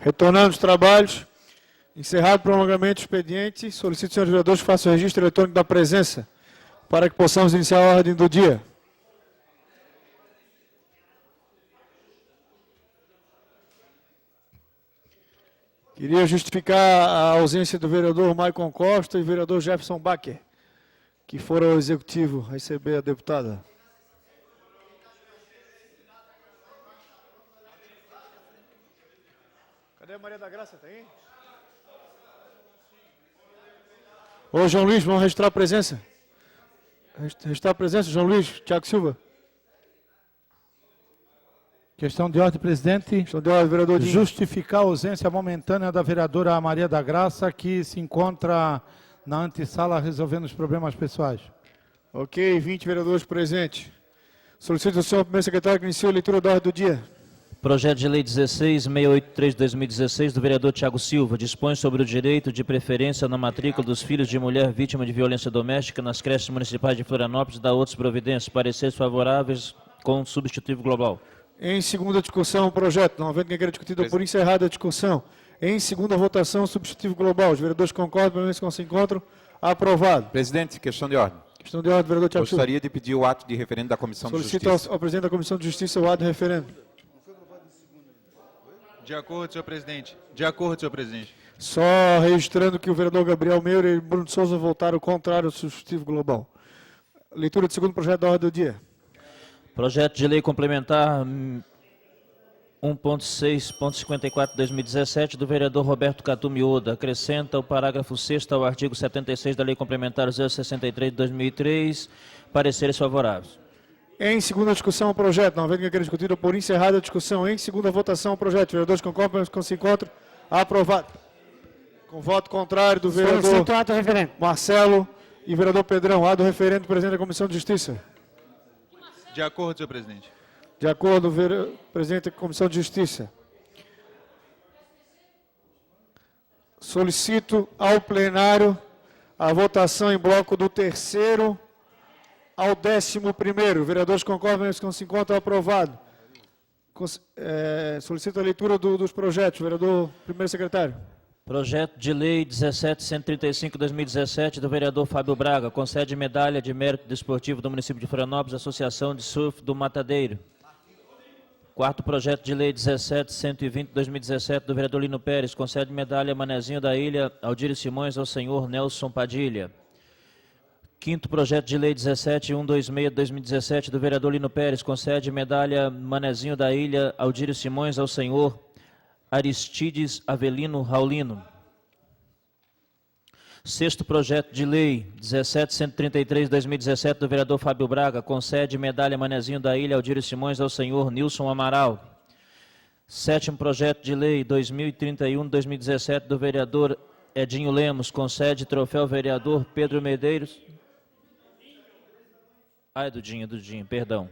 Retornando os trabalhos, encerrado o prolongamento do expediente, solicito aos senhores vereadores que façam o registro eletrônico da presença, para que possamos iniciar a ordem do dia. Queria justificar a ausência do vereador Maicon Costa e do vereador Jefferson Bacher, que foram ao executivo receber a deputada. Cadê a Maria da Graça? Está aí? Ô, João Luiz, vamos registrar a presença. Registrar a presença, João Luiz, Thiago Silva. Questão de ordem, presidente. Questão de ordem, vereador Dinho. Justificar a ausência momentânea da vereadora Maria da Graça, que se encontra na antessala resolvendo os problemas pessoais. Ok, 20 vereadores presentes. Solicito ao senhor primeiro secretário que inicie a leitura da ordem do dia. Projeto de Lei 16.683 de 2016, do vereador Thiago Silva, dispõe sobre o direito de preferência na matrícula dos filhos de mulher vítima de violência doméstica nas creches municipais de Florianópolis e dá outras providências. Pareceres favoráveis com substitutivo global. Em segunda discussão, o projeto. Não havendo quem queira discutir, dou por encerrada a discussão. Em segunda votação, substitutivo global. Os vereadores concordam, pelo menos que não se encontram. Aprovado. Presidente, questão de ordem. Questão de ordem, vereador Thiago Silva. Gostaria de pedir o ato de referendo da Comissão de Justiça. Solicito ao presidente da Comissão de Justiça o ato de referendo. De acordo, senhor presidente. De acordo, senhor presidente. Só registrando que o vereador Gabriel Meira e Bruno de Souza votaram contrário ao substitutivo global. Leitura do segundo projeto da ordem do dia. Projeto de Lei Complementar 1.6.54 de 2017, do vereador Roberto Catu Miúda. Acrescenta o parágrafo 6º ao artigo 76 da Lei Complementar 063 de 2003. Pareceres favoráveis. Em segunda discussão, o projeto. Não havendo quem queira discutir, dou por encerrada a discussão. Em segunda votação, o projeto. Vereadores concordam, que se encontram. Aprovado. Com voto contrário do vereador Marcelo e vereador Pedrão. Ato do referendo do presidente da Comissão de Justiça. De acordo, senhor presidente. De acordo, presidente da Comissão de Justiça. Solicito ao plenário a votação em bloco do terceiro ao 11º. Vereadores concordam, que não se encontram, aprovado. Solicito a leitura dos projetos. Vereador primeiro secretário. Projeto de Lei 17.135 de 2017, do vereador Fábio Braga. Concede medalha de mérito desportivo do município de Florianópolis, Associação de Surf do Matadeiro. Quarto projeto de Lei 17.120 de 2017, do vereador Lino Pérez. Concede medalha Manezinho da Ilha Aldírio Simões ao senhor Nelson Padilha. Quinto projeto de Lei 17.126 de 2017, do vereador Lino Pérez. Concede medalha Manezinho da Ilha Aldírio Simões ao senhor Aristides Avelino Raulino. Sexto projeto de Lei 17.133 de 2017, do vereador Fábio Braga. Concede medalha Manezinho da Ilha Aldírio Simões ao senhor Nilson Amaral. Sétimo projeto de Lei 2031 de 2017, do vereador Edinho Lemos. Concede troféu vereador Pedro Medeiros. Dudinho, perdão.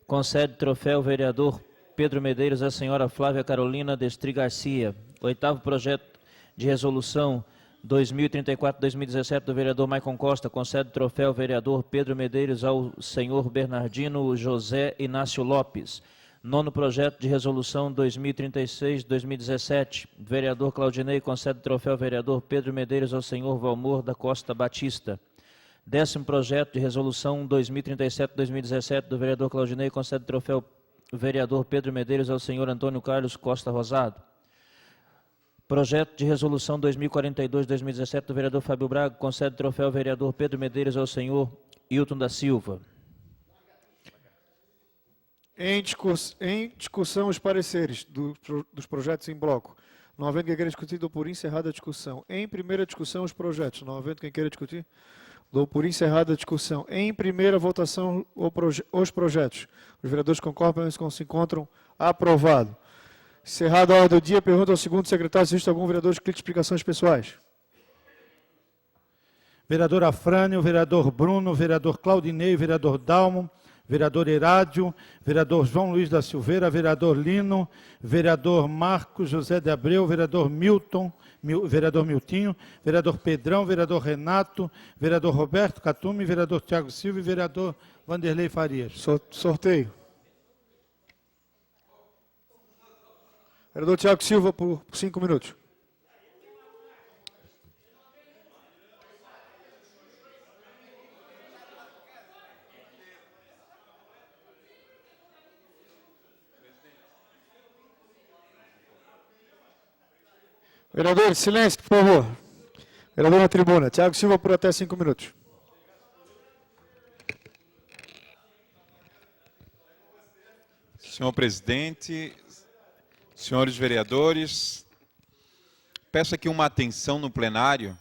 Concede troféu vereador Pedro Medeiros à senhora Flávia Carolina Destri Garcia. Oitavo projeto de resolução 2034-2017 do vereador Maicon Costa. Concede troféu vereador Pedro Medeiros ao senhor Bernardino José Inácio Lopes. Nono projeto de resolução 2036-2017, vereador Claudinei. Concede troféu vereador Pedro Medeiros ao senhor Valmor da Costa Batista. Décimo projeto de resolução 2037-2017 do vereador Claudinei. Concede troféu vereador Pedro Medeiros ao senhor Antônio Carlos Costa Rosado. Projeto de resolução 2042-2017 do vereador Fábio Braga. Concede troféu vereador Pedro Medeiros ao senhor Hilton da Silva. Em discussão, os pareceres dos projetos em bloco. Não havendo quem queira discutir, dou por encerrada a discussão. Em primeira discussão, os projetos. Não havendo quem queira discutir, dou por encerrada a discussão. Em primeira votação, os projetos. Os vereadores concordam, que se encontram, aprovado. Encerrada a ordem do dia, pergunta ao segundo secretário se existe algum vereador que clique explicações pessoais. Vereador Afrânio, vereador Bruno, vereador Claudinei, vereador Dalmo, vereador Herádio, vereador João Luiz da Silveira, vereador Lino, vereador Marcos José de Abreu, vereador vereador Miltinho, vereador Pedrão, vereador Renato, vereador Roberto Catume, vereador Thiago Silva e vereador Vanderlei Farias. Sorteio. Vereador Tiago Silva, por 5 minutos. Vereadores, silêncio, por favor. Vereador na tribuna. Tiago Silva, por até 5 minutos. Senhor presidente, senhores vereadores, peço aqui uma atenção no plenário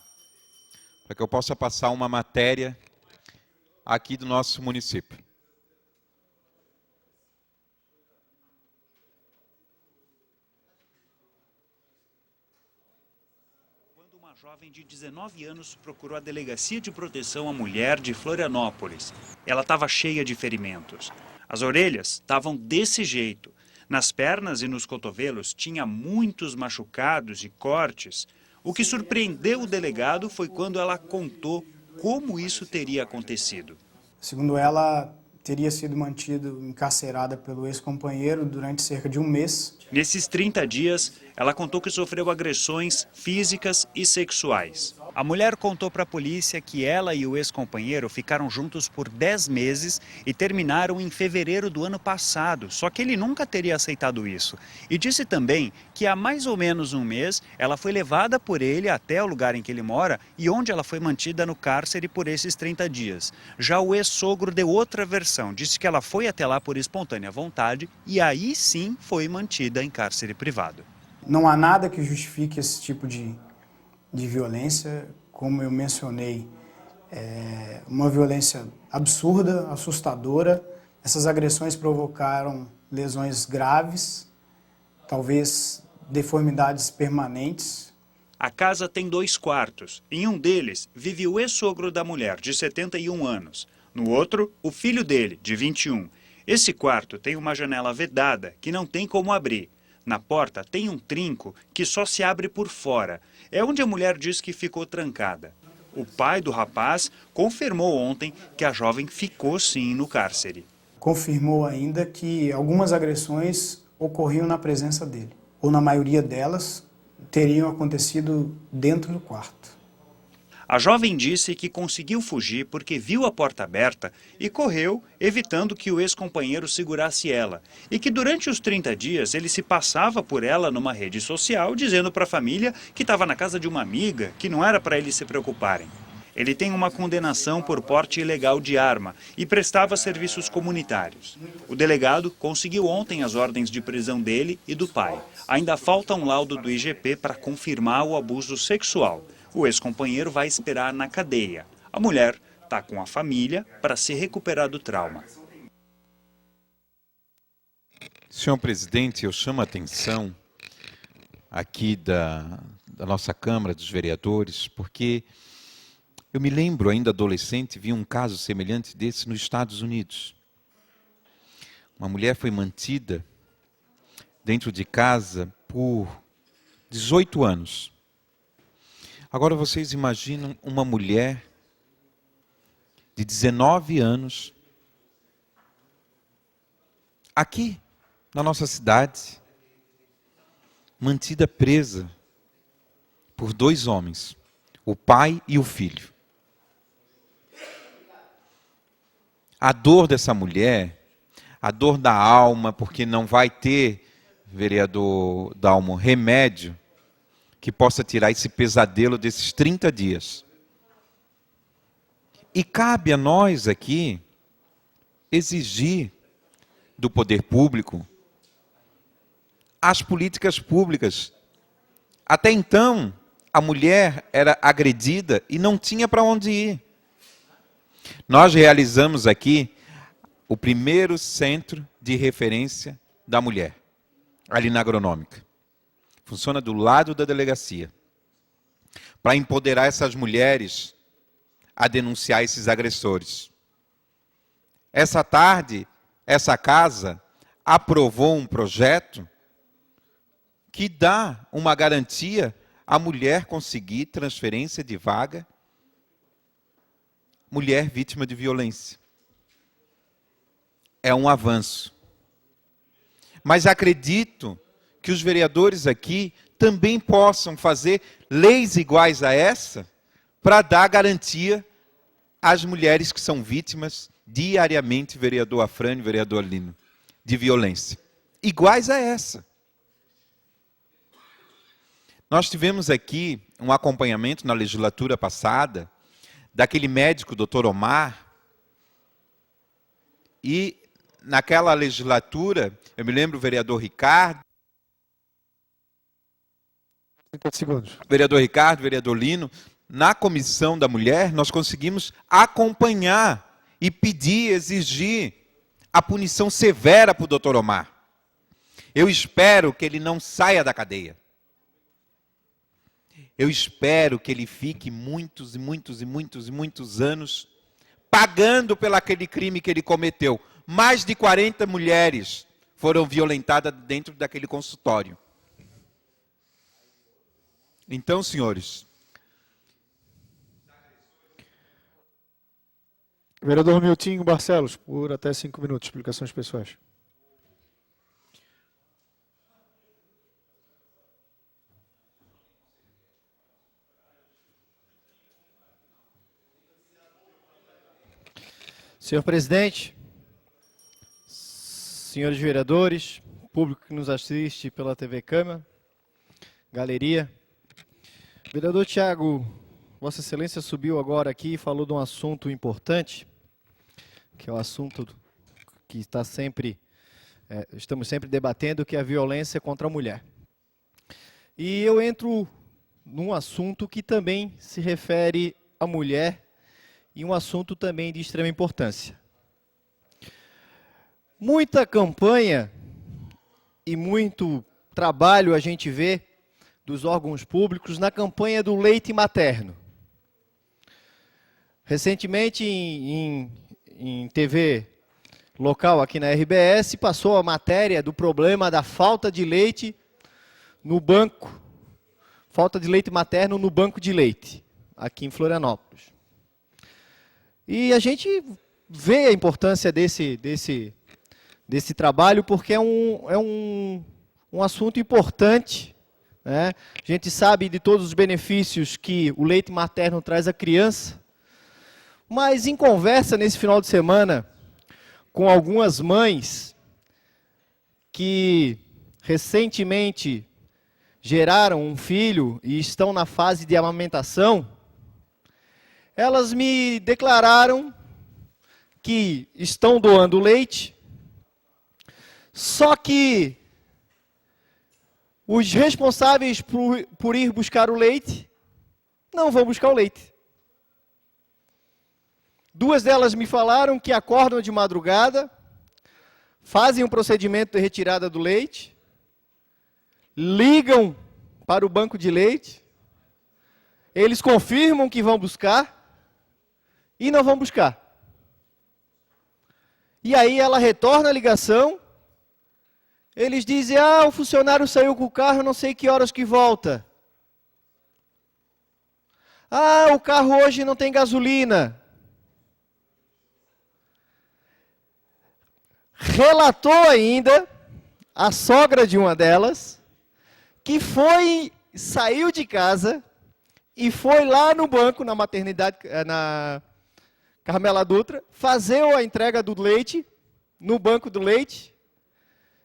para que eu possa passar uma matéria aqui do nosso município. Uma jovem de 19 anos procurou a Delegacia de Proteção à Mulher de Florianópolis. Ela estava cheia de ferimentos. As orelhas estavam desse jeito. Nas pernas e nos cotovelos tinha muitos machucados e cortes. O que surpreendeu o delegado foi quando ela contou como isso teria acontecido. Segundo ela, teria sido mantida encarcerada pelo ex-companheiro durante cerca de um mês. Nesses 30 dias, ela contou que sofreu agressões físicas e sexuais. A mulher contou para a polícia que ela e o ex-companheiro ficaram juntos por 10 meses e terminaram em fevereiro do ano passado, só que ele nunca teria aceitado isso. E disse também que há mais ou menos um mês ela foi levada por ele até o lugar em que ele mora e onde ela foi mantida no cárcere por esses 30 dias. Já o ex-sogro deu outra versão, disse que ela foi até lá por espontânea vontade e aí sim foi mantida em cárcere privado. Não há nada que justifique esse tipo de violência, como eu mencionei, uma violência absurda, assustadora. Essas agressões provocaram lesões graves, talvez deformidades permanentes. A casa tem 2 quartos. Em um deles vive o ex-sogro da mulher, de 71 anos. No outro, o filho dele, de 21. Esse quarto tem uma janela vedada, que não tem como abrir. Na porta tem um trinco que só se abre por fora. É onde a mulher diz que ficou trancada. O pai do rapaz confirmou ontem que a jovem ficou sim no cárcere. Confirmou ainda que algumas agressões ocorriam na presença dele, ou na maioria delas teriam acontecido dentro do quarto. A jovem disse que conseguiu fugir porque viu a porta aberta e correu, evitando que o ex-companheiro segurasse ela. E que durante os 30 dias ele se passava por ela numa rede social, dizendo para a família que estava na casa de uma amiga, que não era para eles se preocuparem. Ele tem uma condenação por porte ilegal de arma e prestava serviços comunitários. O delegado conseguiu ontem as ordens de prisão dele e do pai. Ainda falta um laudo do IGP para confirmar o abuso sexual. O ex-companheiro vai esperar na cadeia. A mulher está com a família para se recuperar do trauma. Senhor presidente, eu chamo a atenção aqui da nossa Câmara dos Vereadores, porque eu me lembro, ainda adolescente, vi um caso semelhante desse nos Estados Unidos. Uma mulher foi mantida dentro de casa por 18 anos. Agora vocês imaginam uma mulher de 19 anos, aqui na nossa cidade, mantida presa por 2 homens, o pai e o filho. A dor dessa mulher, a dor da alma, porque não vai ter, vereador Dalmo, remédio que possa tirar esse pesadelo desses 30 dias. E cabe a nós aqui exigir do poder público as políticas públicas. Até então, a mulher era agredida e não tinha para onde ir. Nós realizamos aqui o primeiro centro de referência da mulher, ali na Agronômica. Funciona do lado da delegacia, para empoderar essas mulheres a denunciar esses agressores. Essa tarde, essa casa aprovou um projeto que dá uma garantia à mulher conseguir transferência de vaga, mulher vítima de violência. É um avanço. Mas acredito que os vereadores aqui também possam fazer leis iguais a essa para dar garantia às mulheres que são vítimas diariamente, vereador Afrânio, vereador Lino, de violência. Iguais a essa. Nós tivemos aqui um acompanhamento na legislatura passada daquele médico, doutor Omar, e naquela legislatura, eu me lembro o vereador Ricardo, 30 segundos. vereador Ricardo, vereador Lino, na Comissão da Mulher, nós conseguimos acompanhar e pedir, exigir a punição severa para o doutor Omar. Eu espero que ele não saia da cadeia. Eu espero que ele fique muitos anos pagando pelo aquele crime que ele cometeu. Mais de 40 mulheres foram violentadas dentro daquele consultório. Então, senhores, Vereador Miltinho Barcelos, por até 5 minutos, explicações pessoais. Senhor presidente, senhores vereadores, público que nos assiste pela TV Câmara, galeria. Vereador Tiago, Vossa Excelência subiu agora aqui e falou de um assunto importante, que é o assunto que estamos sempre debatendo, que é a violência contra a mulher. E eu entro num assunto que também se refere à mulher, e um assunto também de extrema importância. Muita campanha e muito trabalho a gente vê dos órgãos públicos na campanha do leite materno. Recentemente, em TV local aqui na RBS, passou a matéria do problema da falta de leite no banco, falta de leite materno no banco de leite, aqui em Florianópolis. E a gente vê a importância desse trabalho, porque é um assunto importante, né? A gente sabe de todos os benefícios que o leite materno traz à criança, mas em conversa nesse final de semana com algumas mães que recentemente geraram um filho e estão na fase de amamentação, elas me declararam que estão doando leite, só que os responsáveis por ir buscar o leite não vão buscar o leite. Duas delas me falaram que acordam de madrugada, fazem um procedimento de retirada do leite, ligam para o banco de leite, eles confirmam que vão buscar e não vão buscar. E aí ela retorna a ligação, eles dizem, o funcionário saiu com o carro, não sei que horas que volta. O carro hoje não tem gasolina. Relatou ainda a sogra de uma delas, que saiu de casa e foi lá no banco, na maternidade, na Carmela Dutra, fazer a entrega do leite, no banco do leite,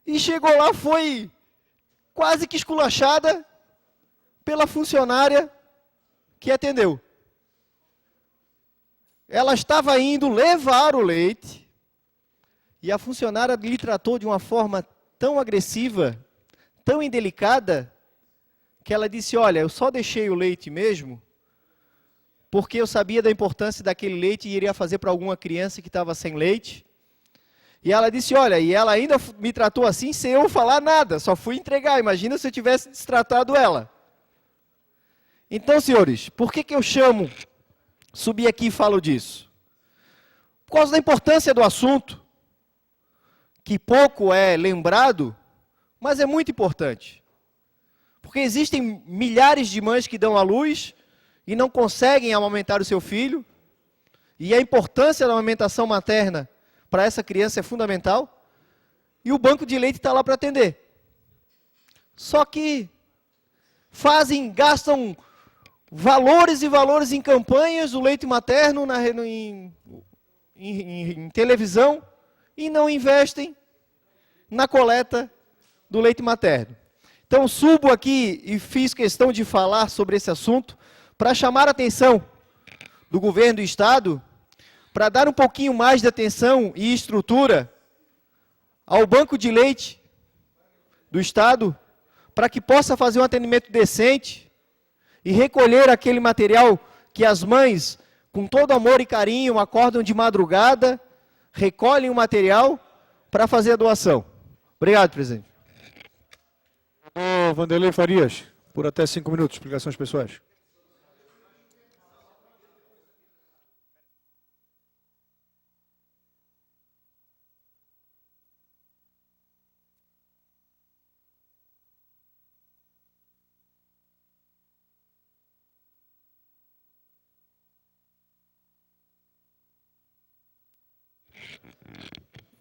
e chegou lá, foi quase que esculachada pela funcionária que atendeu. Ela estava indo levar o leite, e a funcionária lhe tratou de uma forma tão agressiva, tão indelicada, que ela disse, olha, eu só deixei o leite mesmo, porque eu sabia da importância daquele leite e iria fazer para alguma criança que estava sem leite. E ela disse, olha, e ela ainda me tratou assim sem eu falar nada, só fui entregar, imagina se eu tivesse destratado ela. Então, senhores, por que eu subi aqui e falo disso? Por causa da importância do assunto, que pouco é lembrado, mas é muito importante. Porque existem milhares de mães que dão à luz e não conseguem amamentar o seu filho, e a importância da amamentação materna para essa criança é fundamental, e o banco de leite está lá para atender. Só que gastam valores e valores em campanhas do leite materno, em televisão, e não investem na coleta do leite materno. Então, subo aqui e fiz questão de falar sobre esse assunto para chamar a atenção do governo do Estado, para dar um pouquinho mais de atenção e estrutura ao banco de leite do Estado, para que possa fazer um atendimento decente e recolher aquele material que as mães, com todo amor e carinho, acordam de madrugada, recolhem o material para fazer a doação. Obrigado, presidente. Vanderlei Farias, por até 5 minutos, explicações pessoais.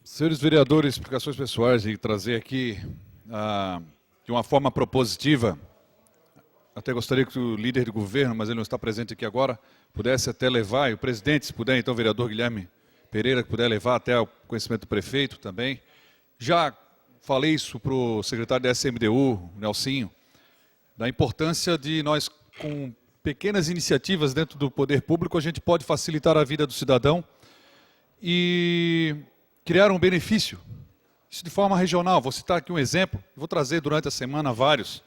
Senhores vereadores, explicações pessoais e trazer aqui de uma forma propositiva, até gostaria que o líder do governo, mas ele não está presente aqui agora, pudesse até levar, e o presidente, se puder, então o vereador Guilherme Pereira, que puder levar até o conhecimento do prefeito também. Já falei isso para o secretário da SMDU, Nelsinho, da importância de nós, com pequenas iniciativas dentro do poder público, a gente pode facilitar a vida do cidadão e criar um benefício, isso de forma regional. Vou citar aqui um exemplo, vou trazer durante a semana vários,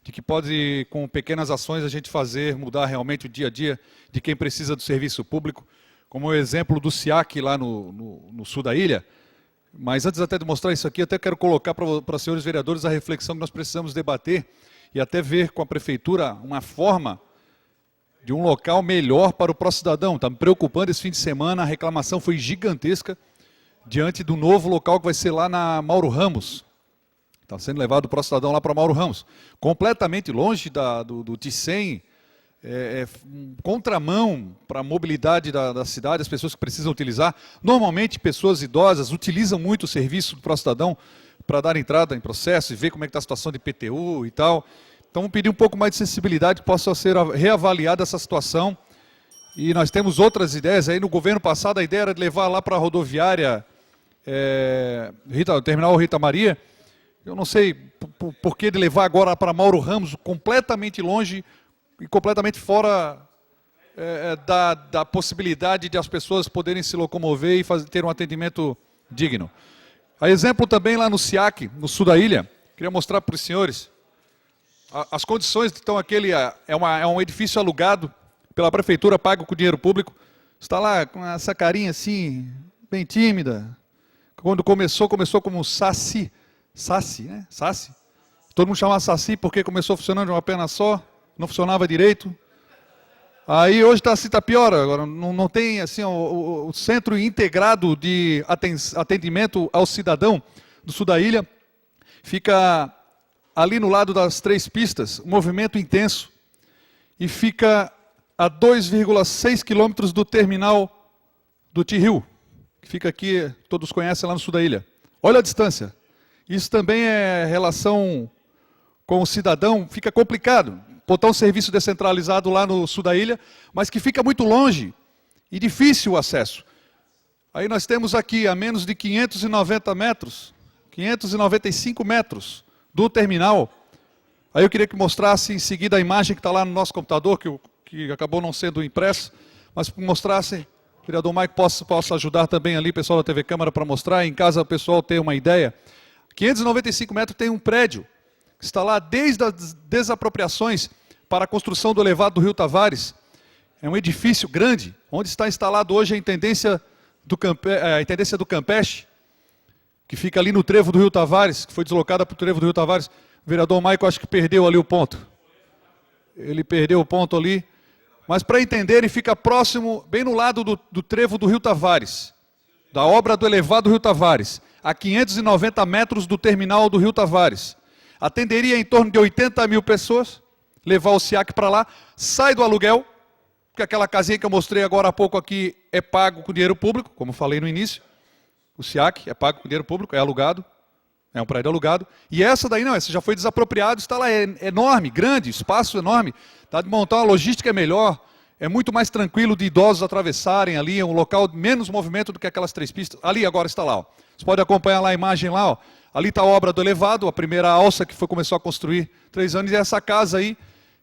de que pode, com pequenas ações, a gente mudar realmente o dia a dia de quem precisa do serviço público, como o exemplo do SIAC lá no sul da ilha. Mas antes até de mostrar isso aqui, até quero colocar para os senhores vereadores a reflexão que nós precisamos debater e até ver com a prefeitura uma forma de um local melhor para o próximo cidadão. Está me preocupando esse fim de semana, a reclamação foi gigantesca, diante do novo local que vai ser lá na Mauro Ramos. Está sendo levado o próximo cidadão lá para Mauro Ramos. Completamente longe do Ticem, contramão para a mobilidade da cidade, as pessoas que precisam utilizar. Normalmente, pessoas idosas utilizam muito o serviço do próximo cidadão para dar entrada em processo e ver como é que está a situação de IPTU e tal. Então, vamos pedir um pouco mais de sensibilidade que possa ser reavaliada essa situação. E nós temos outras ideias. Aí no governo passado a ideia era de levar lá para a rodoviária terminal Rita Maria. Eu não sei por que de levar agora para Mauro Ramos, completamente longe e completamente fora da possibilidade de as pessoas poderem se locomover e ter um atendimento digno. A exemplo também lá no SIAC, no sul da ilha, queria mostrar para os senhores. As condições, então, é um edifício alugado pela prefeitura, pago com dinheiro público. Está lá com essa carinha assim, bem tímida. Quando começou como Saci, né? Saci. Todo mundo chamava Saci porque começou funcionando de uma perna só, não funcionava direito. Aí hoje está pior, agora não tem assim o centro integrado de atendimento ao cidadão do sul da ilha. Fica ali no lado das 3 pistas, um movimento intenso, e fica a 2,6 quilômetros do terminal do Tiril, que fica aqui, todos conhecem, lá no sul da ilha. Olha a distância. Isso também é relação com o cidadão, fica complicado. Botar um serviço descentralizado lá no sul da ilha, mas que fica muito longe e difícil o acesso. Aí nós temos aqui a menos de 590 metros, 595 metros do terminal. Aí eu queria que mostrasse em seguida a imagem que está lá no nosso computador, que acabou não sendo impressa, mas que mostrasse, o vereador Mike possa ajudar também ali, o pessoal da TV Câmara, para mostrar, em casa o pessoal ter uma ideia. 595 metros tem um prédio, que está lá desde as desapropriações para a construção do elevado do Rio Tavares. É um edifício grande, onde está instalado hoje a Intendência do Campeche, que fica ali no trevo do Rio Tavares, que foi deslocada para o trevo do Rio Tavares. O vereador Maico acho que perdeu ali o ponto. Ele perdeu o ponto ali. Mas para entenderem, fica próximo, bem no lado do trevo do Rio Tavares, da obra do elevado do Rio Tavares, a 590 metros do terminal do Rio Tavares. Atenderia em torno de 80 mil pessoas, levar o SIAC para lá, sai do aluguel, porque aquela casinha que eu mostrei agora há pouco aqui é pago com dinheiro público, como falei no início. O SIAC é pago com dinheiro público, é alugado. É um prédio alugado. E essa daí não, essa já foi desapropriada, está lá, é enorme, grande, espaço enorme. Tá de montar uma logística melhor, é muito mais tranquilo de idosos atravessarem ali, é um local de menos movimento do que aquelas 3 pistas. Ali agora está lá, ó. Você pode acompanhar lá a imagem lá, ó. Ali está a obra do elevado, a primeira alça que começou a construir 3 anos, e essa casa aí,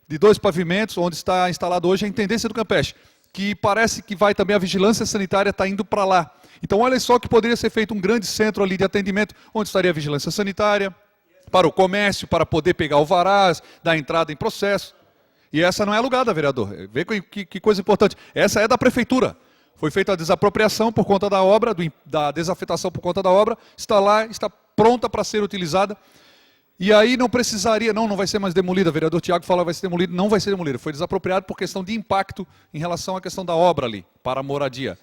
de 2 pavimentos, onde está instalado hoje a Intendência do Campeche, que parece que vai também, a vigilância sanitária está indo para lá. Então olha só que poderia ser feito um grande centro ali de atendimento, onde estaria a vigilância sanitária, para o comércio, para poder pegar o varás, dar entrada em processo. E essa não é alugada, vereador. Vê que coisa importante. Essa é da prefeitura. Foi feita a desapropriação por conta da obra, da desafetação por conta da obra, está lá, está pronta para ser utilizada. E aí não precisaria, não vai ser mais demolida, o vereador Tiago fala que vai ser demolida, não vai ser demolida, foi desapropriado por questão de impacto em relação à questão da obra ali, para a moradia.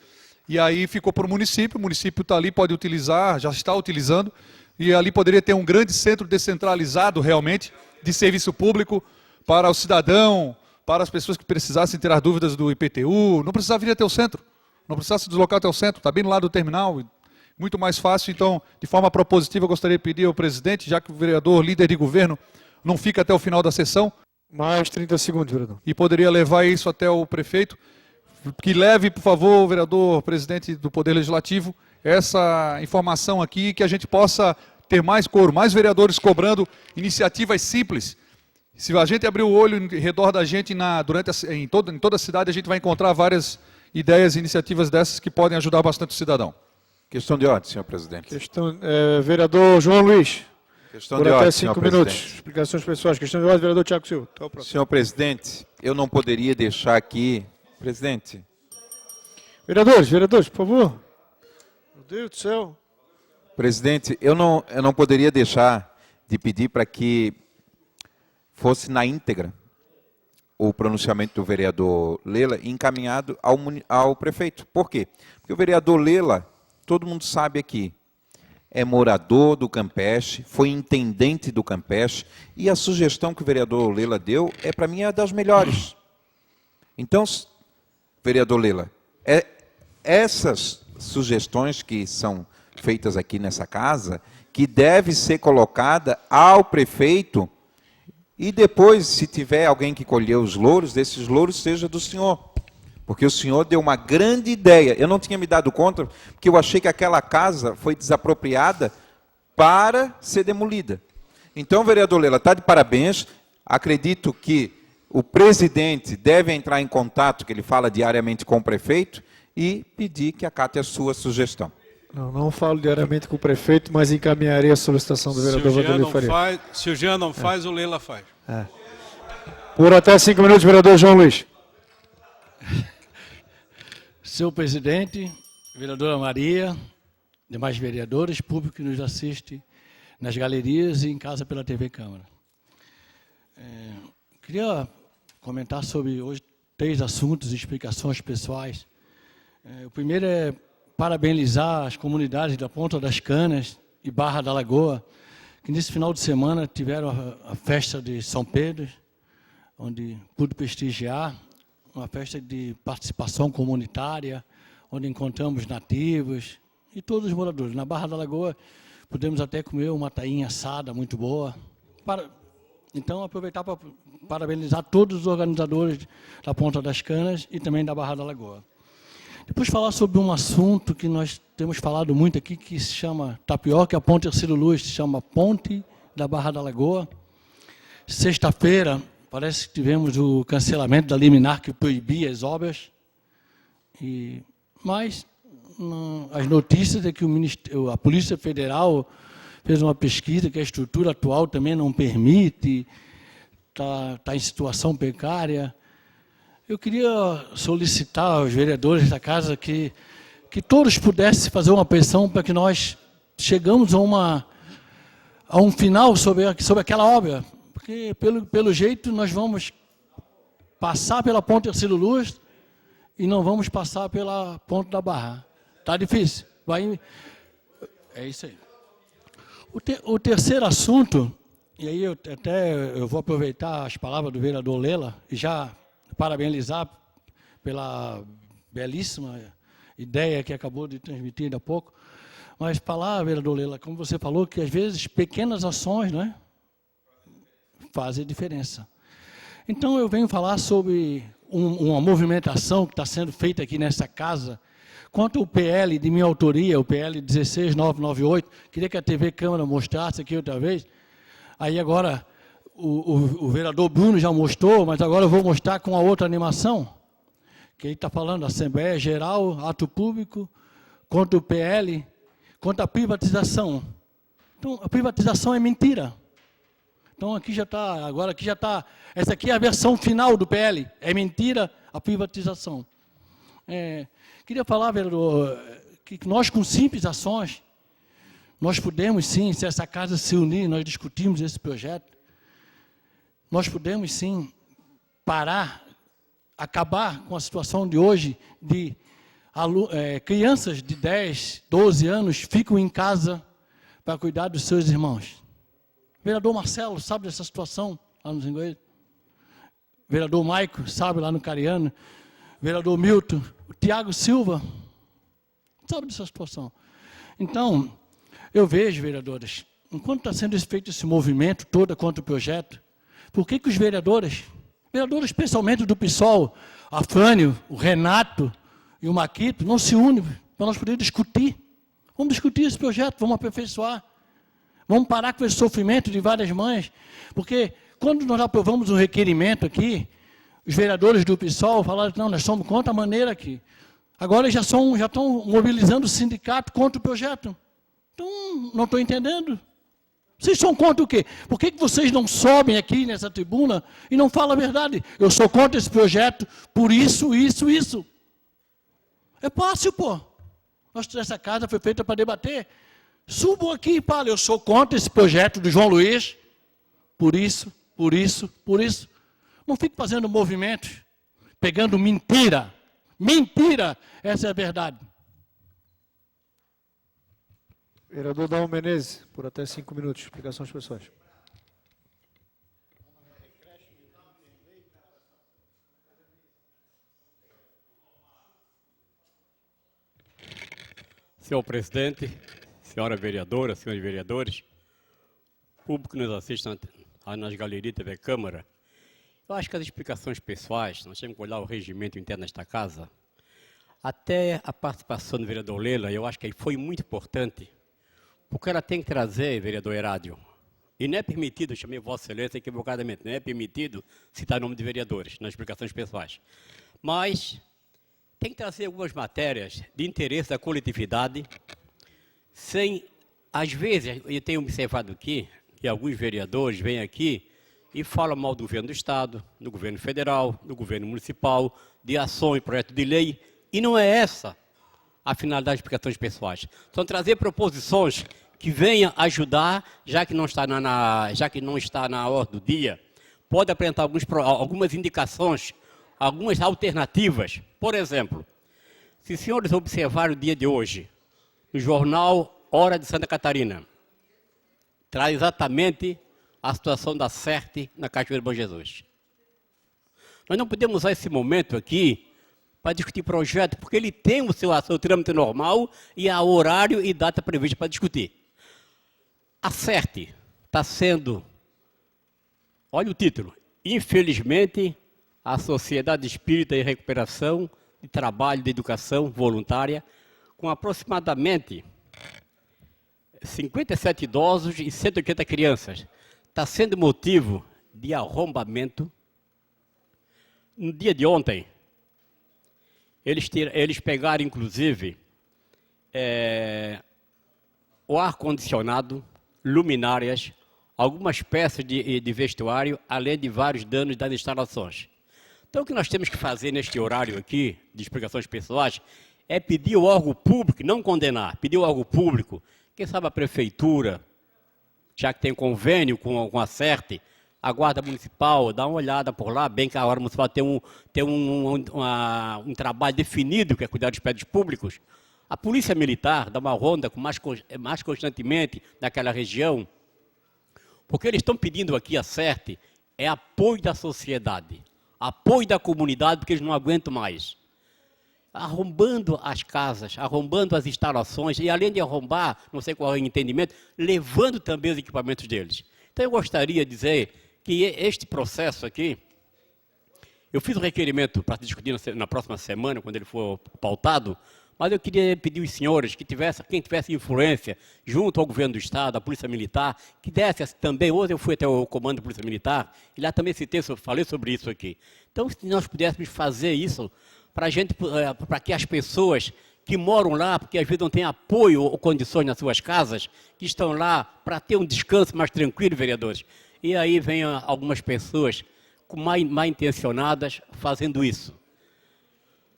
E aí ficou para o município está ali, pode utilizar, já está utilizando, e ali poderia ter um grande centro descentralizado realmente, de serviço público, para o cidadão, para as pessoas que precisassem tirar dúvidas do IPTU, não precisava vir até o centro, não precisava se deslocar até o centro, está bem no lado do terminal, muito mais fácil. Então, de forma propositiva, eu gostaria de pedir ao presidente, já que o vereador, líder de governo, não fica até o final da sessão. Mais 30 segundos, vereador. E poderia levar isso até o prefeito, que leve, por favor, o vereador, presidente do Poder Legislativo, essa informação aqui, que a gente possa ter mais coro, mais vereadores cobrando iniciativas simples. Se a gente abrir o olho em redor da gente, em toda a cidade, a gente vai encontrar várias ideias e iniciativas dessas que podem ajudar bastante o cidadão. Questão de ordem, senhor presidente. Vereador João Luiz. Questão Por de até ordem, 5 senhor minutos. presidente. Explicações pessoais. Questão de ordem, vereador Tiago Silva. Até o próximo. Senhor presidente, eu não poderia deixar aqui... Presidente. Vereadores, por favor. Meu Deus do céu. Presidente, eu não poderia deixar de pedir para que fosse na íntegra o pronunciamento do vereador Lela encaminhado ao prefeito. Por quê? Porque o vereador Lela, todo mundo sabe aqui, é morador do Campeche, foi intendente do Campeche, e a sugestão que o vereador Lela deu, para mim, é das melhores. Então, vereador Lela, essas sugestões que são feitas aqui nessa casa, que deve ser colocada ao prefeito, e depois, se tiver alguém que colher os louros, desses louros seja do senhor. Porque o senhor deu uma grande ideia. Eu não tinha me dado conta, porque eu achei que aquela casa foi desapropriada para ser demolida. Então, vereador Lela, está de parabéns. Acredito que o presidente deve entrar em contato, que ele fala diariamente com o prefeito, e pedir que acate a sua sugestão. Não falo diariamente com o prefeito, mas encaminharei a solicitação do vereador Vanderlei Faria. Se o Jean não faz, o Lela faz. Por até 5 minutos, vereador João Luiz. Senhor presidente, vereadora Maria, demais vereadores, público que nos assiste nas galerias e em casa pela TV Câmara. Queria comentar sobre hoje 3 assuntos e explicações pessoais. O primeiro é parabenizar as comunidades da Ponta das Canas e Barra da Lagoa, que nesse final de semana tiveram a festa de São Pedro, onde pude prestigiar, uma festa de participação comunitária, onde encontramos nativos e todos os moradores. Na Barra da Lagoa, pudemos até comer uma tainha assada muito boa. Então, aproveitar para parabenizar todos os organizadores da Ponta das Canas e também da Barra da Lagoa. Depois falar sobre um assunto que nós temos falado muito aqui, que se chama Tapioca, a Ponte Ercílio Luz, se chama Ponte da Barra da Lagoa. Sexta-feira, parece que tivemos o cancelamento da liminar que proibia as obras, mas as notícias é que a Polícia Federal fez uma pesquisa que a estrutura atual também não permite, está em situação precária. Eu queria solicitar aos vereadores da casa que todos pudessem fazer uma pressão para que nós chegamos a um final sobre aquela obra, porque pelo jeito nós vamos passar pela Ponte Ercílio Luz e não vamos passar pela Ponte da Barra. Está difícil. É isso aí. O terceiro assunto, e aí eu vou aproveitar as palavras do vereador Lela e já parabenizar pela belíssima ideia que acabou de transmitir há pouco, Mas falar, vereador Lela, como você falou, que às vezes pequenas ações, né, fazem diferença. Então eu venho falar sobre uma movimentação que está sendo feita aqui nessa casa, quanto ao PL de minha autoria, o PL 16998, queria que a TV Câmara mostrasse aqui outra vez. Aí agora o vereador Bruno já mostrou, mas agora eu vou mostrar com a outra animação, que ele está falando Assembleia Geral, ato público, contra o PL, contra a privatização. Então, a privatização é mentira. Então, aqui já está, agora aqui já está, essa aqui é a versão final do PL, é mentira a privatização. Queria falar, vereador, que nós com simples ações, nós podemos sim, se essa casa se unir, nós discutimos esse projeto, nós podemos sim parar, acabar com a situação de hoje de crianças de 10, 12 anos ficam em casa para cuidar dos seus irmãos. O vereador Marcelo sabe dessa situação lá nos ingleses. O vereador Maico sabe lá no Cariano. O vereador Milton, o Tiago Silva sabe dessa situação. Então, eu vejo, vereadores, enquanto está sendo feito esse movimento todo contra o projeto, por que os vereadores especialmente do PSOL, a Fânio, o Renato e o Maquito, não se unem para nós podermos discutir? Vamos discutir esse projeto, vamos aperfeiçoar. Vamos parar com esse sofrimento de várias mães, porque quando nós aprovamos um requerimento aqui, os vereadores do PSOL falaram, não, nós somos contra a maneira aqui. Agora já estão mobilizando o sindicato contra o projeto. Então, não estou entendendo. Vocês são contra o quê? Por que vocês não sobem aqui nessa tribuna e não falam a verdade? Eu sou contra esse projeto por isso, isso, isso. É fácil, pô. Essa casa foi feita para debater. Subam aqui e falem, eu sou contra esse projeto do João Luiz, por isso, por isso, por isso. Não fique fazendo movimentos, pegando mentira. Mentira, essa é a verdade. Vereador Dalmo Menezes, por até 5 minutos. Explicações pessoais. Senhor presidente, senhora vereadora, senhores vereadores, público que nos assiste nas galerias TV Câmara, eu acho que as explicações pessoais, nós temos que olhar o regimento interno desta casa, até a participação do vereador Lela, eu acho que foi muito importante, porque ela tem que trazer, vereador Herádio, e não é permitido, eu chamei Vossa Excelência equivocadamente, não é permitido citar o nome de vereadores nas explicações pessoais, mas tem que trazer algumas matérias de interesse da coletividade, sem, às vezes, eu tenho observado aqui, que alguns vereadores vêm aqui e falam mal do governo do Estado, do governo federal, do governo municipal, de ação e projeto de lei, e não é essa a finalidade das explicações pessoais. São trazer proposições que venham ajudar, já que não está na ordem do dia, pode apresentar algumas indicações, algumas alternativas. Por exemplo, se os senhores observarem o dia de hoje, no jornal Hora de Santa Catarina, traz exatamente a situação da CERT na Cachoeira do Bom Jesus. Nós não podemos usar esse momento aqui para discutir projeto, porque ele tem o seu trâmite normal e há horário e data prevista para discutir. A CERT está sendo, olha o título, infelizmente, a Sociedade Espírita de Recuperação de Trabalho de Educação Voluntária, com aproximadamente 57 idosos e 180 crianças. Está sendo motivo de arrombamento. No dia de ontem, eles pegaram, inclusive, o ar-condicionado, luminárias, algumas peças de vestuário, além de vários danos das instalações. Então, o que nós temos que fazer neste horário aqui, de explicações pessoais, é pedir ao órgão público, não condenar, pedir ao órgão público, quem sabe a prefeitura, já que tem convênio com a CERT, a Guarda Municipal, dá uma olhada por lá, bem que a Guarda Municipal tem um trabalho definido, que é cuidar dos prédios públicos. A Polícia Militar dá uma ronda mais constantemente naquela região, porque eles estão pedindo aqui a CERT é apoio da sociedade, apoio da comunidade, porque eles não aguentam mais. arrombando as casas, arrombando as instalações e, além de arrombar, não sei qual é o entendimento, levando também os equipamentos deles. Então, eu gostaria de dizer que este processo aqui, eu fiz um requerimento para discutir na próxima semana, quando ele for pautado, mas eu queria pedir aos senhores que quem tivesse influência junto ao governo do Estado, à Polícia Militar, que desse também, hoje eu fui até o comando da Polícia Militar, e lá também falei sobre isso aqui. Então, se nós pudéssemos fazer isso, para que as pessoas que moram lá, porque às vezes não têm apoio ou condições nas suas casas, que estão lá para ter um descanso mais tranquilo, vereadores. E aí vem algumas pessoas mal intencionadas fazendo isso.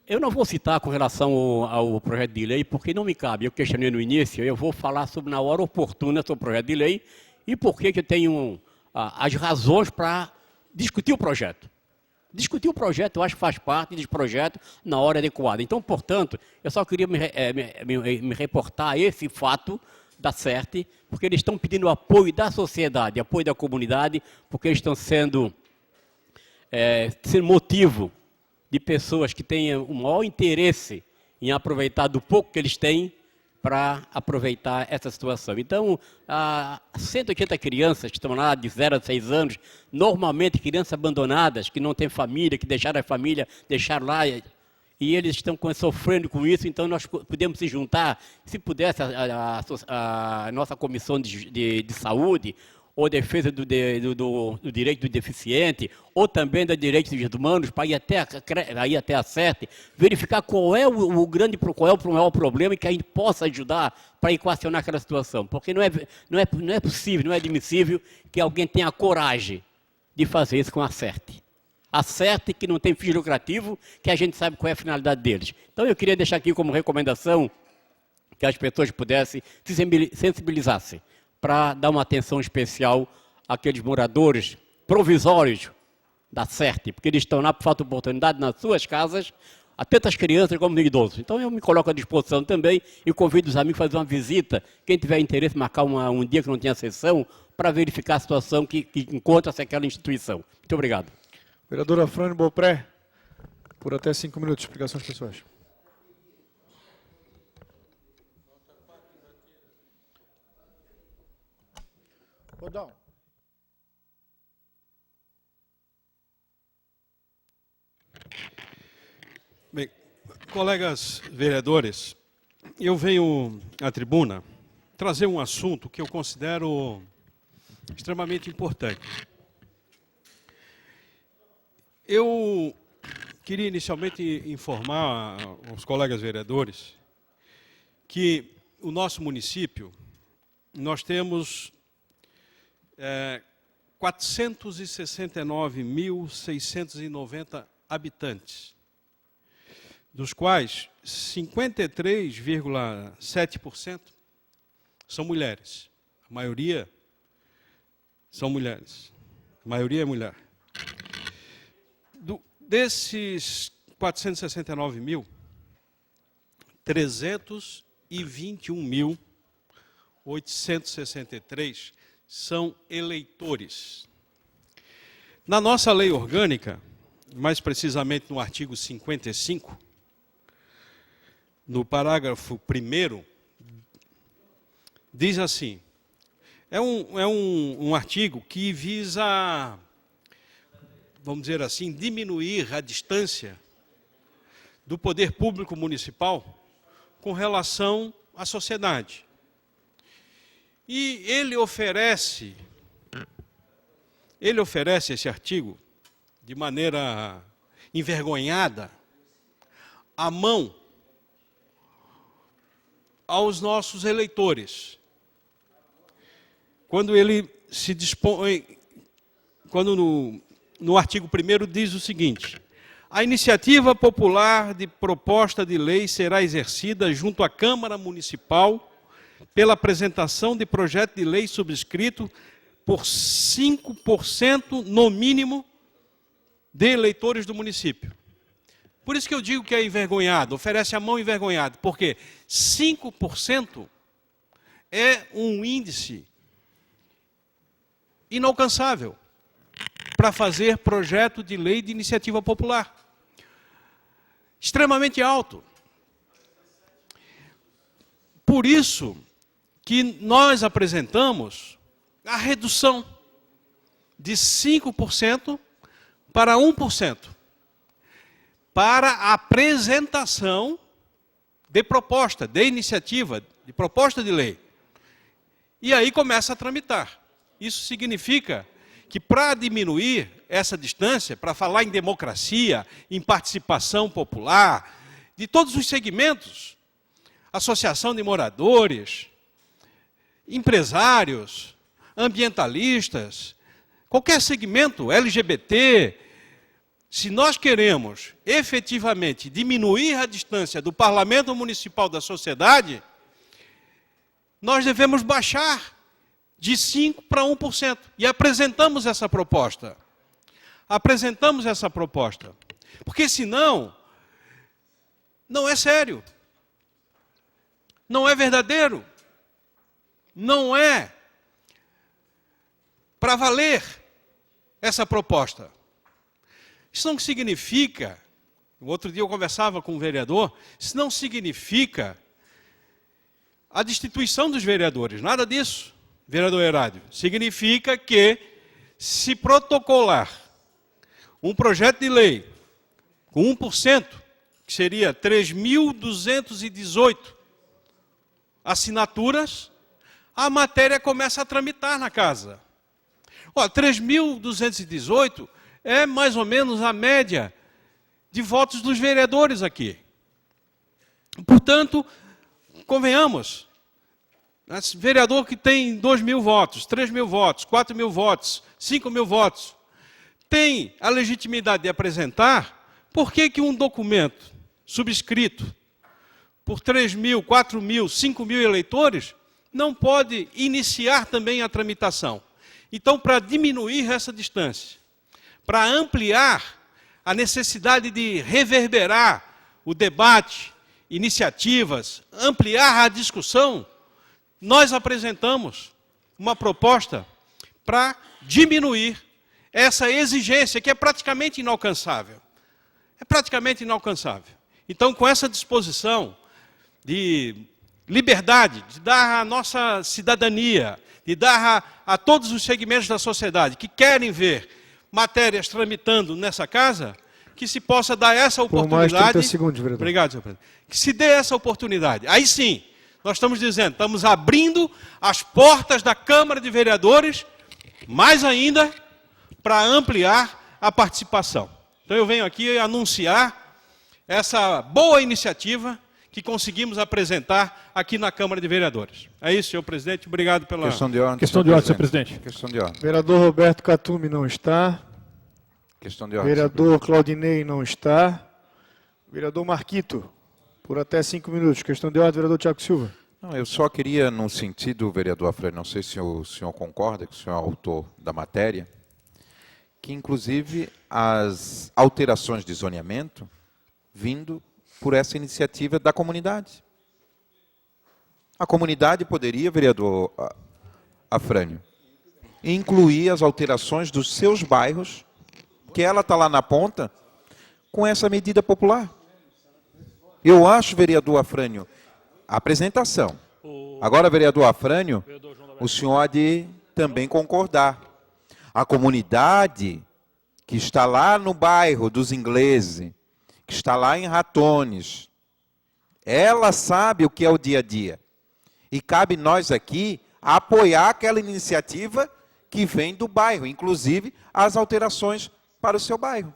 Eu não vou citar com relação ao projeto de lei, porque não me cabe. Eu questionei no início, eu vou falar na hora oportuna sobre o projeto de lei e por que eu tenho as razões para discutir o projeto. Discutir o projeto, eu acho que faz parte desse projeto na hora adequada. Então, portanto, eu só queria me reportar a esse fato da CERT, porque eles estão pedindo apoio da sociedade, apoio da comunidade, porque eles estão sendo motivo de pessoas que tenham o maior interesse em aproveitar do pouco que eles têm para aproveitar essa situação. Então, 180 crianças que estão lá de 0 a 6 anos, normalmente crianças abandonadas, que não têm família, que deixaram a família, deixaram lá, e eles estão sofrendo com isso, então nós podemos se juntar, se pudesse a nossa comissão de saúde, ou defesa do direito do deficiente, ou também dos direitos humanos, para ir até a CERT, verificar qual é o maior problema e que a gente possa ajudar para equacionar aquela situação. Porque não é possível, não é admissível que alguém tenha coragem de fazer isso com a CERT. A CERT que não tem fins lucrativos, que a gente sabe qual é a finalidade deles. Então eu queria deixar aqui como recomendação que as pessoas pudessem se sensibilizar-se para dar uma atenção especial àqueles moradores provisórios da CERT, porque eles estão lá por falta de oportunidade nas suas casas, a tantas crianças como idosos. Então eu me coloco à disposição também e convido os amigos a fazer uma visita, quem tiver interesse, marcar um dia que não tenha sessão, para verificar a situação que encontra-se aquela instituição. Muito obrigado. Vereadora Frane Beaupré, por até 5 minutos, explicações pessoais. Rodão. Bem, colegas vereadores, eu venho à tribuna trazer um assunto que eu considero extremamente importante. Eu queria inicialmente informar aos colegas vereadores que o nosso município, nós temos 469.690 habitantes, dos quais 53,7% são mulheres. A maioria são mulheres. A maioria é mulher. Desses 469 mil, 321.863 são eleitores. Na nossa lei orgânica, mais precisamente no artigo 55, no parágrafo 1º, diz assim, é um artigo que visa, vamos dizer assim, diminuir a distância do poder público municipal com relação à sociedade. E ele oferece esse artigo de maneira envergonhada, à mão aos nossos eleitores. Quando ele se dispõe, quando no artigo 1º diz o seguinte: a iniciativa popular de proposta de lei será exercida junto à Câmara Municipal pela apresentação de projeto de lei subscrito por 5% no mínimo de eleitores do município. Por isso que eu digo que é envergonhado, oferece a mão envergonhada, porque 5% é um índice inalcançável para fazer projeto de lei de iniciativa popular. extremamente alto. Por isso que nós apresentamos a redução de 5% para 1%, para a apresentação de proposta, de iniciativa, de proposta de lei. E aí começa a tramitar. Isso significa que para diminuir essa distância, para falar em democracia, em participação popular, de todos os segmentos, associação de moradores, empresários, ambientalistas, qualquer segmento, LGBT, se nós queremos efetivamente diminuir a distância do parlamento municipal da sociedade, nós devemos baixar de 5% para 1%. E apresentamos essa proposta. Apresentamos essa proposta. Porque senão, não é sério. Não é verdadeiro. Não é para valer essa proposta. Isso não significa, outro dia eu conversava com um vereador, isso não significa a destituição dos vereadores, nada disso, vereador Herádio. Significa que, se protocolar um projeto de lei com 1%, que seria 3.218 assinaturas, a matéria começa a tramitar na casa. 3.218 é mais ou menos a média de votos dos vereadores aqui. Portanto, convenhamos, vereador que tem 2.000 votos, 3.000 votos, 4.000 votos, 5.000 votos, tem a legitimidade de apresentar, por que um documento subscrito por 3.000, 4.000, 5.000 eleitores não pode iniciar também a tramitação? Então, para diminuir essa distância, para ampliar a necessidade de reverberar o debate, iniciativas, ampliar a discussão, nós apresentamos uma proposta para diminuir essa exigência que é praticamente inalcançável. É praticamente inalcançável. Então, com essa disposição de liberdade, de dar à nossa cidadania, de dar a todos os segmentos da sociedade que querem ver matérias tramitando nessa casa, que se possa dar essa oportunidade. Por mais 30 segundos, vereador. Obrigado, senhor presidente. Que se dê essa oportunidade. Aí sim, nós estamos dizendo, estamos abrindo as portas da Câmara de Vereadores, mais ainda, para ampliar a participação. Então eu venho aqui anunciar essa boa iniciativa que conseguimos apresentar aqui na Câmara de Vereadores. É isso, senhor presidente. Obrigado pela... Questão de ordem, senhor presidente. Questão de ordem. Vereador Roberto Catume não está. Questão de ordem. Vereador Claudinei não está. Vereador Marquito, por até 5 minutos. Questão de ordem, vereador Tiago Silva. Não, eu só queria, no sentido, vereador Afrânio, não sei se o senhor concorda, que o senhor é autor da matéria, que inclusive as alterações de zoneamento vindo por essa iniciativa da comunidade. A comunidade poderia, vereador Afrânio, incluir as alterações dos seus bairros, que ela está lá na ponta, com essa medida popular. Eu acho, vereador Afrânio, a apresentação. Agora, vereador Afrânio, o senhor há de também concordar. A comunidade que está lá no bairro dos ingleses, que está lá em Ratones, ela sabe o que é o dia a dia. E cabe nós aqui apoiar aquela iniciativa que vem do bairro, inclusive as alterações para o seu bairro.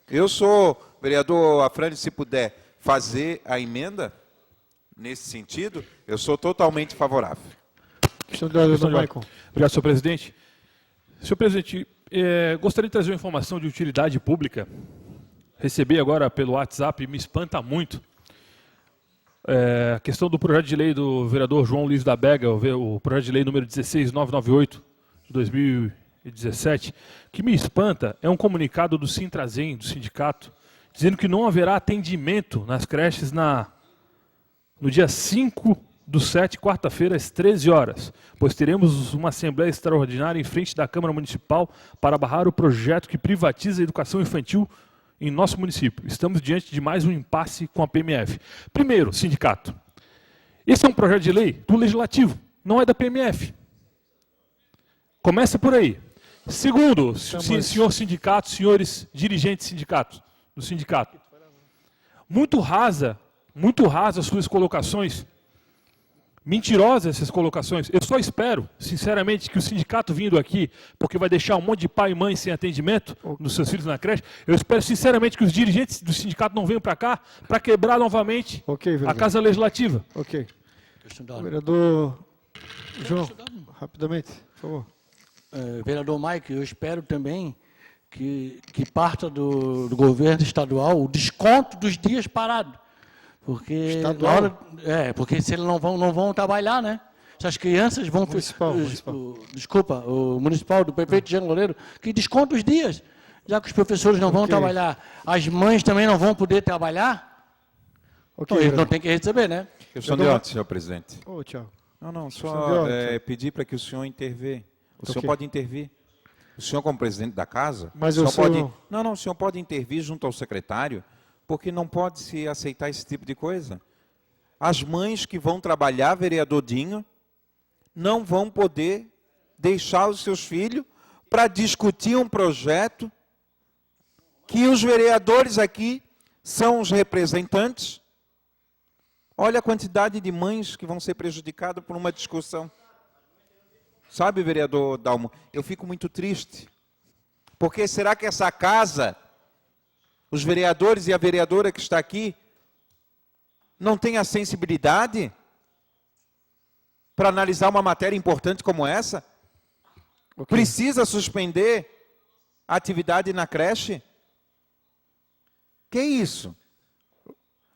Eu sou, vereador Afrânio, se puder fazer a emenda nesse sentido, eu sou totalmente favorável. Questão de ordem, vereador Maicon. Obrigado, senhor presidente. Senhor presidente, gostaria de trazer uma informação de utilidade pública. Recebi agora pelo WhatsApp e me espanta muito. A questão do projeto de lei do vereador João Luiz da Bega, o projeto de lei número 16998, de 2017, que me espanta é um comunicado do Sintrazem, do sindicato, dizendo que não haverá atendimento nas creches no dia 5/7, quarta-feira, às 13 horas, pois teremos uma assembleia extraordinária em frente da Câmara Municipal para barrar o projeto que privatiza a educação infantil em nosso município. Estamos diante de mais um impasse com a PMF. Primeiro, sindicato. Esse é um projeto de lei do Legislativo, não é da PMF. Começa por aí. Segundo, senhor sindicato, senhores dirigentes do sindicato. Muito rasa as suas colocações. Mentirosas essas colocações. Eu só espero, sinceramente, que o sindicato vindo aqui, porque vai deixar um monte de pai e mãe sem atendimento nos seus filhos na creche, eu espero, sinceramente, que os dirigentes do sindicato não venham para cá para quebrar novamente a Casa Legislativa. Ok. Vereador João, rapidamente, por favor. Vereador Mike, eu espero também que parta do governo estadual o desconto dos dias parados. Porque, porque se eles não vão trabalhar, né? Se as crianças vão... Desculpa, o municipal, do prefeito Jean Loureiro, que desconta os dias, já que os professores não vão trabalhar. As mães também não vão poder trabalhar. Então, eles não têm que receber, né? Questão de ordem, senhor presidente. Ô, Tiago. Não, só pedir para que o senhor intervê. O senhor pode intervir. O senhor, como presidente da casa, mas o senhor pode... Não, o senhor pode intervir junto ao secretário, porque não pode se aceitar esse tipo de coisa. As mães que vão trabalhar, vereador Dinho, não vão poder deixar os seus filhos para discutir um projeto que os vereadores aqui são os representantes. Olha a quantidade de mães que vão ser prejudicadas por uma discussão. Sabe, vereador Dalmo, eu fico muito triste. Porque será que essa casa, os vereadores e a vereadora que está aqui, não tem a sensibilidade para analisar uma matéria importante como essa? Precisa suspender a atividade na creche? Que isso?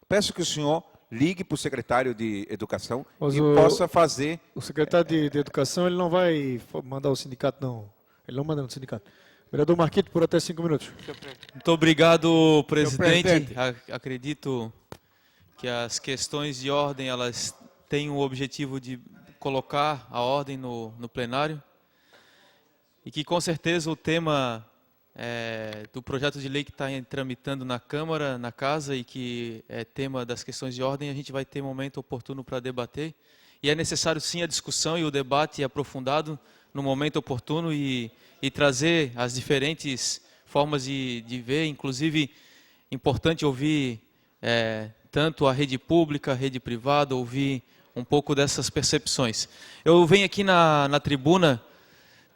Peço que o senhor ligue para o secretário de Educação e possa fazer... O secretário de Educação, ele não vai mandar o sindicato, não. Ele não manda no sindicato. Vereador Marquito, por até 5 minutos. Muito obrigado, presidente. Acredito que as questões de ordem, elas têm o objetivo de colocar a ordem no plenário e que, com certeza, o tema do projeto de lei que está tramitando na Câmara, na Casa, e que é tema das questões de ordem, a gente vai ter momento oportuno para debater. E é necessário, sim, a discussão e o debate aprofundado no momento oportuno e trazer as diferentes formas de ver. Inclusive, importante ouvir tanto a rede pública, a rede privada, ouvir um pouco dessas percepções. Eu venho aqui na tribuna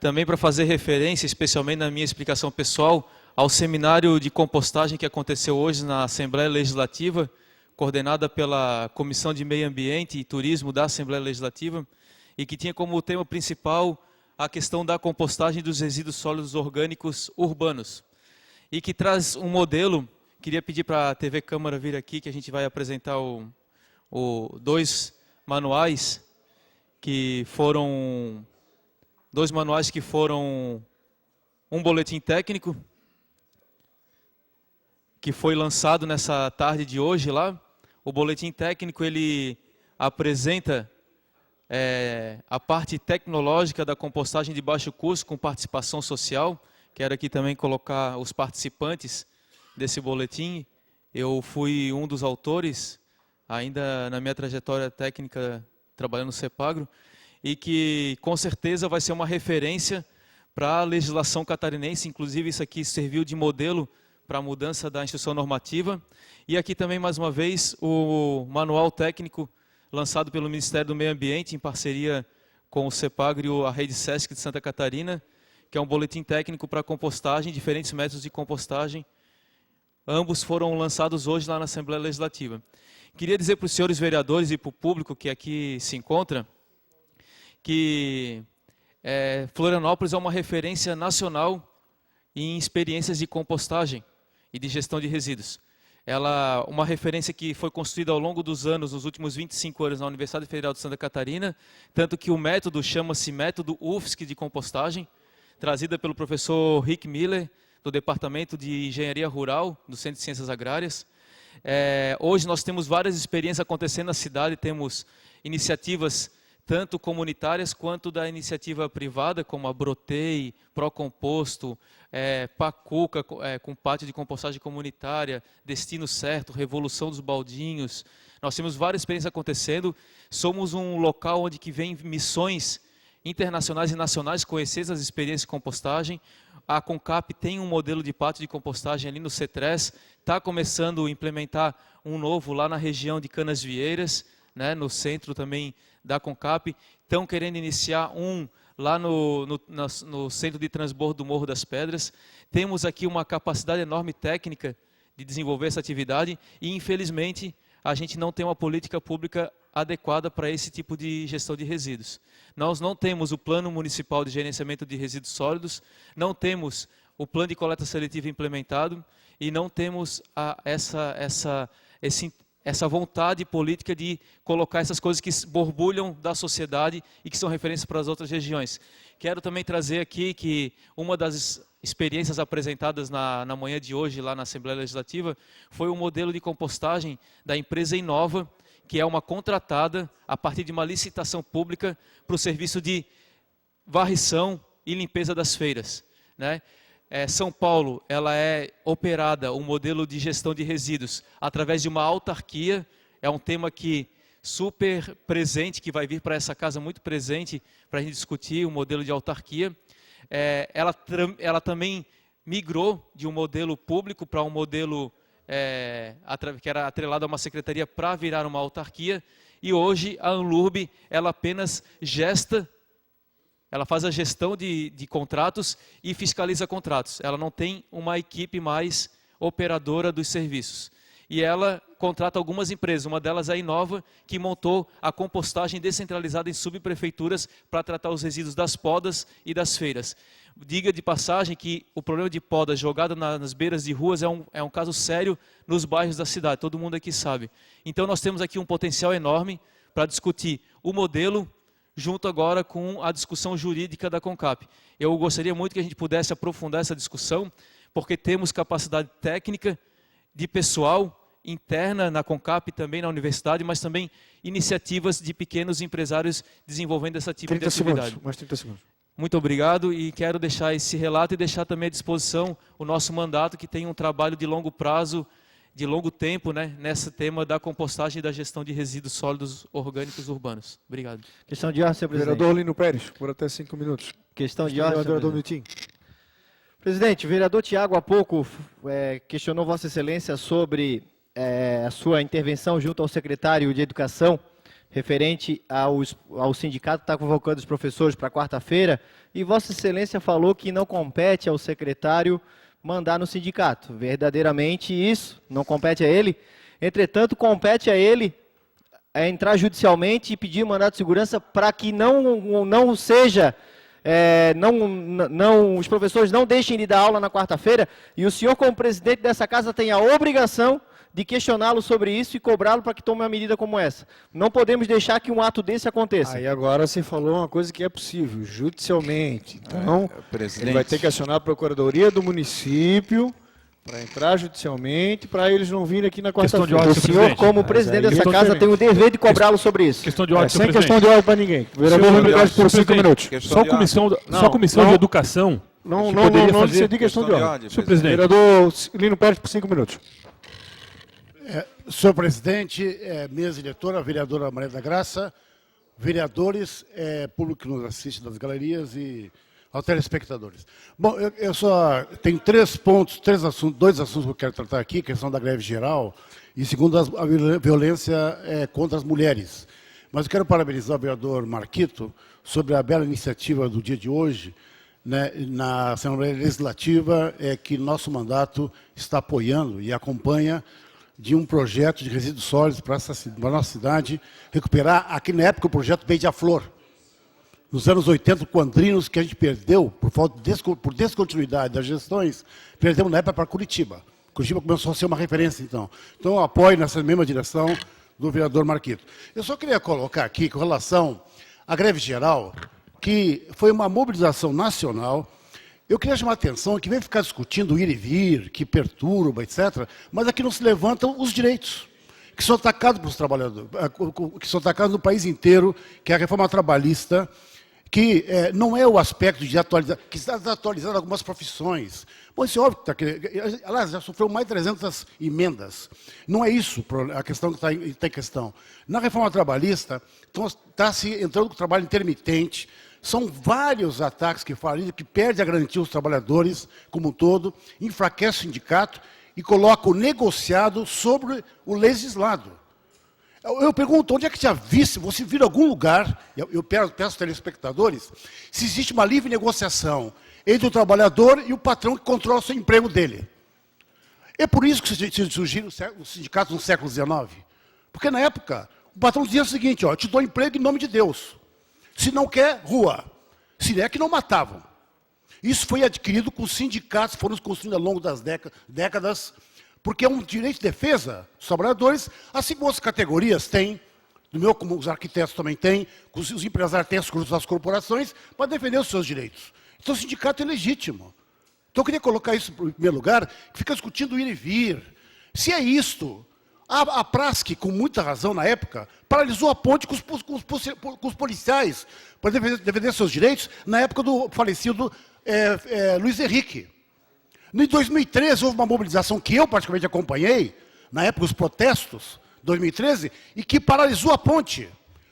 também para fazer referência, especialmente na minha explicação pessoal, ao seminário de compostagem que aconteceu hoje na Assembleia Legislativa, coordenada pela Comissão de Meio Ambiente e Turismo da Assembleia Legislativa, e que tinha como tema principal a questão da compostagem dos resíduos sólidos orgânicos urbanos. E que traz um modelo, queria pedir para a TV Câmara vir aqui, que a gente vai apresentar dois manuais que foram um boletim técnico que foi lançado nessa tarde de hoje lá. O boletim técnico, ele apresenta a parte tecnológica da compostagem de baixo custo com participação social. Quero aqui também colocar os participantes desse boletim. Eu fui um dos autores, ainda na minha trajetória técnica trabalhando no CEPAGRO, e que com certeza vai ser uma referência para a legislação catarinense. Inclusive isso aqui serviu de modelo para a mudança da instrução normativa. E aqui também, mais uma vez, o manual técnico lançado pelo Ministério do Meio Ambiente, em parceria com o CEPAGRO e a Rede SESC de Santa Catarina, que é um boletim técnico para compostagem, diferentes métodos de compostagem. Ambos foram lançados hoje lá na Assembleia Legislativa. Queria dizer para os senhores vereadores e para o público que aqui se encontra, que Florianópolis é uma referência nacional em experiências de compostagem e de gestão de resíduos. Ela uma referência que foi construída ao longo dos anos, nos últimos 25 anos, na Universidade Federal de Santa Catarina, tanto que o método chama-se método UFSC de compostagem, trazida pelo professor Rick Miller, do Departamento de Engenharia Rural, do Centro de Ciências Agrárias. Hoje nós temos várias experiências acontecendo na cidade, temos iniciativas tanto comunitárias quanto da iniciativa privada, como a Brotei, Procomposto, Pacuca, com pátio de compostagem comunitária, Destino Certo, Revolução dos Baldinhos. Nós temos várias experiências acontecendo. Somos um local onde que vem missões internacionais e nacionais conhecer as experiências de compostagem. A CONCAP tem um modelo de pátio de compostagem ali no CETRES, está começando a implementar um novo lá na região de Canasvieiras, né, no centro também da CONCAP. Estão querendo iniciar um lá no centro de transbordo do Morro das Pedras. Temos aqui uma capacidade enorme técnica de desenvolver essa atividade e, infelizmente, a gente não tem uma política pública adequada para esse tipo de gestão de resíduos. Nós não temos o Plano Municipal de Gerenciamento de Resíduos Sólidos, não temos o Plano de Coleta Seletiva implementado e não temos essa vontade política de colocar essas coisas que borbulham da sociedade e que são referências para as outras regiões. Quero também trazer aqui que uma das experiências apresentadas na manhã de hoje, lá na Assembleia Legislativa, foi o modelo de compostagem da empresa Inova, que é uma contratada a partir de uma licitação pública para o serviço de varrição e limpeza das feiras, né? São Paulo, ela é operada, um modelo de gestão de resíduos, através de uma autarquia. É um tema que super presente, que vai vir para essa casa muito presente, para a gente discutir o modelo de autarquia. Ela também migrou de um modelo público para um modelo que era atrelado a uma secretaria para virar uma autarquia. E hoje a Anlurb, ela apenas ela faz a gestão de contratos e fiscaliza contratos. Ela não tem uma equipe mais operadora dos serviços. E ela contrata algumas empresas, uma delas é a Inova, que montou a compostagem descentralizada em subprefeituras para tratar os resíduos das podas e das feiras. Diga de passagem que o problema de poda jogada nas beiras de ruas é um caso sério nos bairros da cidade, todo mundo aqui sabe. Então nós temos aqui um potencial enorme para discutir o modelo, junto agora com a discussão jurídica da CONCAP. Eu gostaria muito que a gente pudesse aprofundar essa discussão, porque temos capacidade técnica de pessoal interna na CONCAP, também na universidade, mas também iniciativas de pequenos empresários desenvolvendo esse tipo de atividade. Mais 30 segundos. Muito obrigado e quero deixar esse relato e deixar também à disposição o nosso mandato, que tem um trabalho de longo prazo, de longo tempo, né, nesse tema da compostagem e da gestão de resíduos sólidos orgânicos urbanos. Obrigado. Questão de ordem, senhor presidente. Vereador Lino Pérez, por até 5 minutos. Questão de ordem, vereador Miltim. Presidente, o vereador Tiago há pouco questionou Vossa Excelência sobre a sua intervenção junto ao secretário de Educação, referente ao sindicato que está convocando os professores para quarta-feira, e Vossa Excelência falou que não compete ao secretário mandar no sindicato. Verdadeiramente isso não compete a ele. Entretanto, compete a ele entrar judicialmente e pedir mandado de segurança para que não seja... os professores não deixem de dar aula na quarta-feira, e o senhor, como presidente dessa casa, tem a obrigação de questioná-lo sobre isso e cobrá-lo para que tome uma medida como essa. Não podemos deixar que um ato desse aconteça. Aí agora você falou uma coisa que é possível, judicialmente. Então, ele vai ter que acionar a Procuradoria do município para entrar judicialmente, para eles não virem aqui na quarta-feira. O senhor, como presidente dessa casa, tem o dever de cobrá-lo sobre isso. Questão de ordem, sem questão de ordem para ninguém. Vereador, por 5 minutos. Só a comissão de educação. Não decidi questão de ordem. Senhor presidente. Vereador Lino Pérez, por 5 minutos. Senhor presidente, mesa diretora, vereadora Maria da Graça, vereadores, público que nos assiste das galerias e aos telespectadores. Bom, eu só tenho 3 pontos, 2 assuntos que eu quero tratar aqui, questão da greve geral e segundo a violência contra as mulheres. Mas eu quero parabenizar o vereador Marquito sobre a bela iniciativa do dia de hoje, né, na Assembleia Legislativa, que nosso mandato está apoiando e acompanha de um projeto de resíduos sólidos para a nossa cidade recuperar, aqui na época, o projeto Beija-Flor. Nos anos 80, Coandrinos, que a gente perdeu por descontinuidade das gestões, perdemos na época para Curitiba. Curitiba começou a ser uma referência, então. Então, eu apoio nessa mesma direção do vereador Marquito. Eu só queria colocar aqui, com relação à greve geral, que foi uma mobilização nacional. Eu queria chamar a atenção que vem ficar discutindo ir e vir, que perturba, etc., mas aqui não se levantam os direitos. que são atacados pelos trabalhadores, que são atacados no país inteiro, que é a reforma trabalhista, que não é o aspecto de atualizar, que está atualizando algumas profissões. Bom, isso é óbvio que aliás, já sofreu mais de 300 emendas. Não é isso a questão que está em questão. Na reforma trabalhista, está se entrando com o trabalho intermitente. São vários ataques que falam que perde a garantia aos trabalhadores como um todo, enfraquece o sindicato e coloca o negociado sobre o legislado. Eu pergunto, onde é que você viu em algum lugar, eu peço aos telespectadores, se existe uma livre negociação entre o trabalhador e o patrão que controla o seu emprego dele. É por isso que surgiram os sindicatos no século XIX. Porque, na época, o patrão dizia o seguinte, ó, eu te dou emprego em nome de Deus. Se não quer, rua. Se não é que não matavam. Isso foi adquirido com os sindicatos, foram construídos ao longo das décadas, porque é um direito de defesa dos trabalhadores, assim como outras categorias têm, como os arquitetos também têm, os empresários têm as corporações, para defender os seus direitos. Então o sindicato é legítimo. Então eu queria colocar isso em primeiro lugar, que fica discutindo ir e vir. Se é isto, a Prasc, com muita razão na época, paralisou a ponte com os policiais para defender seus direitos, na época do falecido Luiz Henrique. Em 2013, houve uma mobilização que eu praticamente acompanhei, na época dos protestos, 2013, e que paralisou a ponte.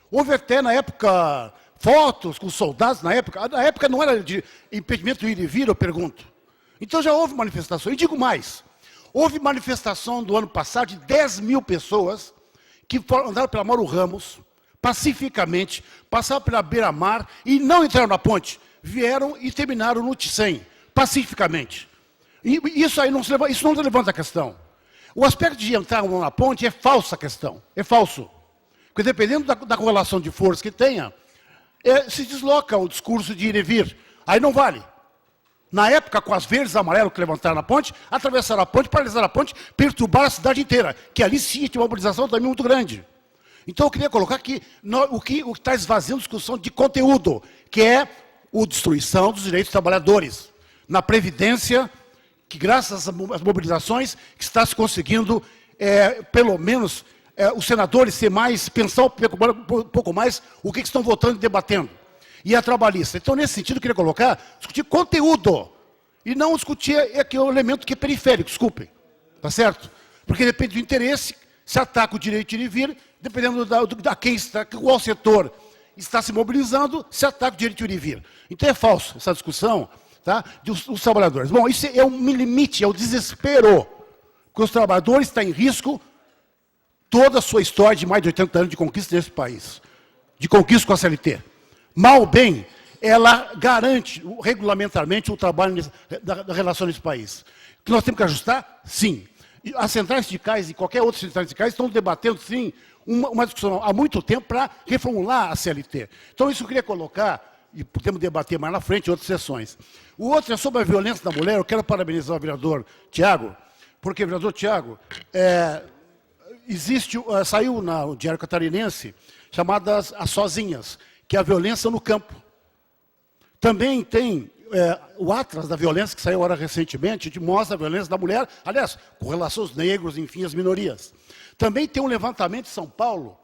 Houve até, na época, fotos com soldados, na época não era de impedimento de ir e vir, eu pergunto. Então já houve manifestação, e digo mais, houve manifestação do ano passado de 10 mil pessoas que andaram pela Mauro Ramos, pacificamente, passaram pela beira-mar e não entraram na ponte, vieram e terminaram no Ticem, pacificamente. E isso não levanta a questão. O aspecto de entrar ou não na ponte é falsa questão, é falso. Porque dependendo da correlação de força que tenha, se desloca o discurso de ir e vir. Aí não vale. Na época, com as verdes e amarelos que levantaram na ponte, atravessaram a ponte, paralisaram a ponte, perturbaram a cidade inteira, que ali sim tinha uma mobilização também muito grande. Então eu queria colocar aqui o que está esvaziando a discussão de conteúdo, que é a destruição dos direitos dos trabalhadores. Na Previdência, que graças às mobilizações, que está se conseguindo, pelo menos, os senadores pensar um pouco mais o que estão votando e debatendo. E a trabalhista. Então, nesse sentido, eu queria discutir conteúdo, e não discutir aquele elemento que é periférico, desculpem. Tá certo? Porque depende do interesse, se ataca o direito de ir e vir, dependendo qual setor está se mobilizando, se ataca o direito de ir e vir. Então é falso essa discussão, tá, dos trabalhadores. Bom, isso é um limite, é o desespero, porque os trabalhadores estão em risco toda a sua história de mais de 80 anos de conquista desse país, de conquista com a CLT. Mal ou bem, ela garante regulamentarmente o trabalho da relação nesse país. Que nós temos que ajustar? Sim. E as centrais sindicais e qualquer outra centrais sindicais estão debatendo, sim, uma discussão há muito tempo para reformular a CLT. Então, isso eu queria colocar, e podemos debater mais na frente em outras sessões. O outro é sobre a violência da mulher. Eu quero parabenizar o vereador Tiago, porque, vereador Tiago, saiu no Diário Catarinense, chamadas as sozinhas, que é a violência no campo. Também tem o Atlas da Violência, que saiu agora recentemente, que mostra a violência da mulher, aliás, com relação aos negros, enfim, as minorias. Também tem um levantamento de São Paulo,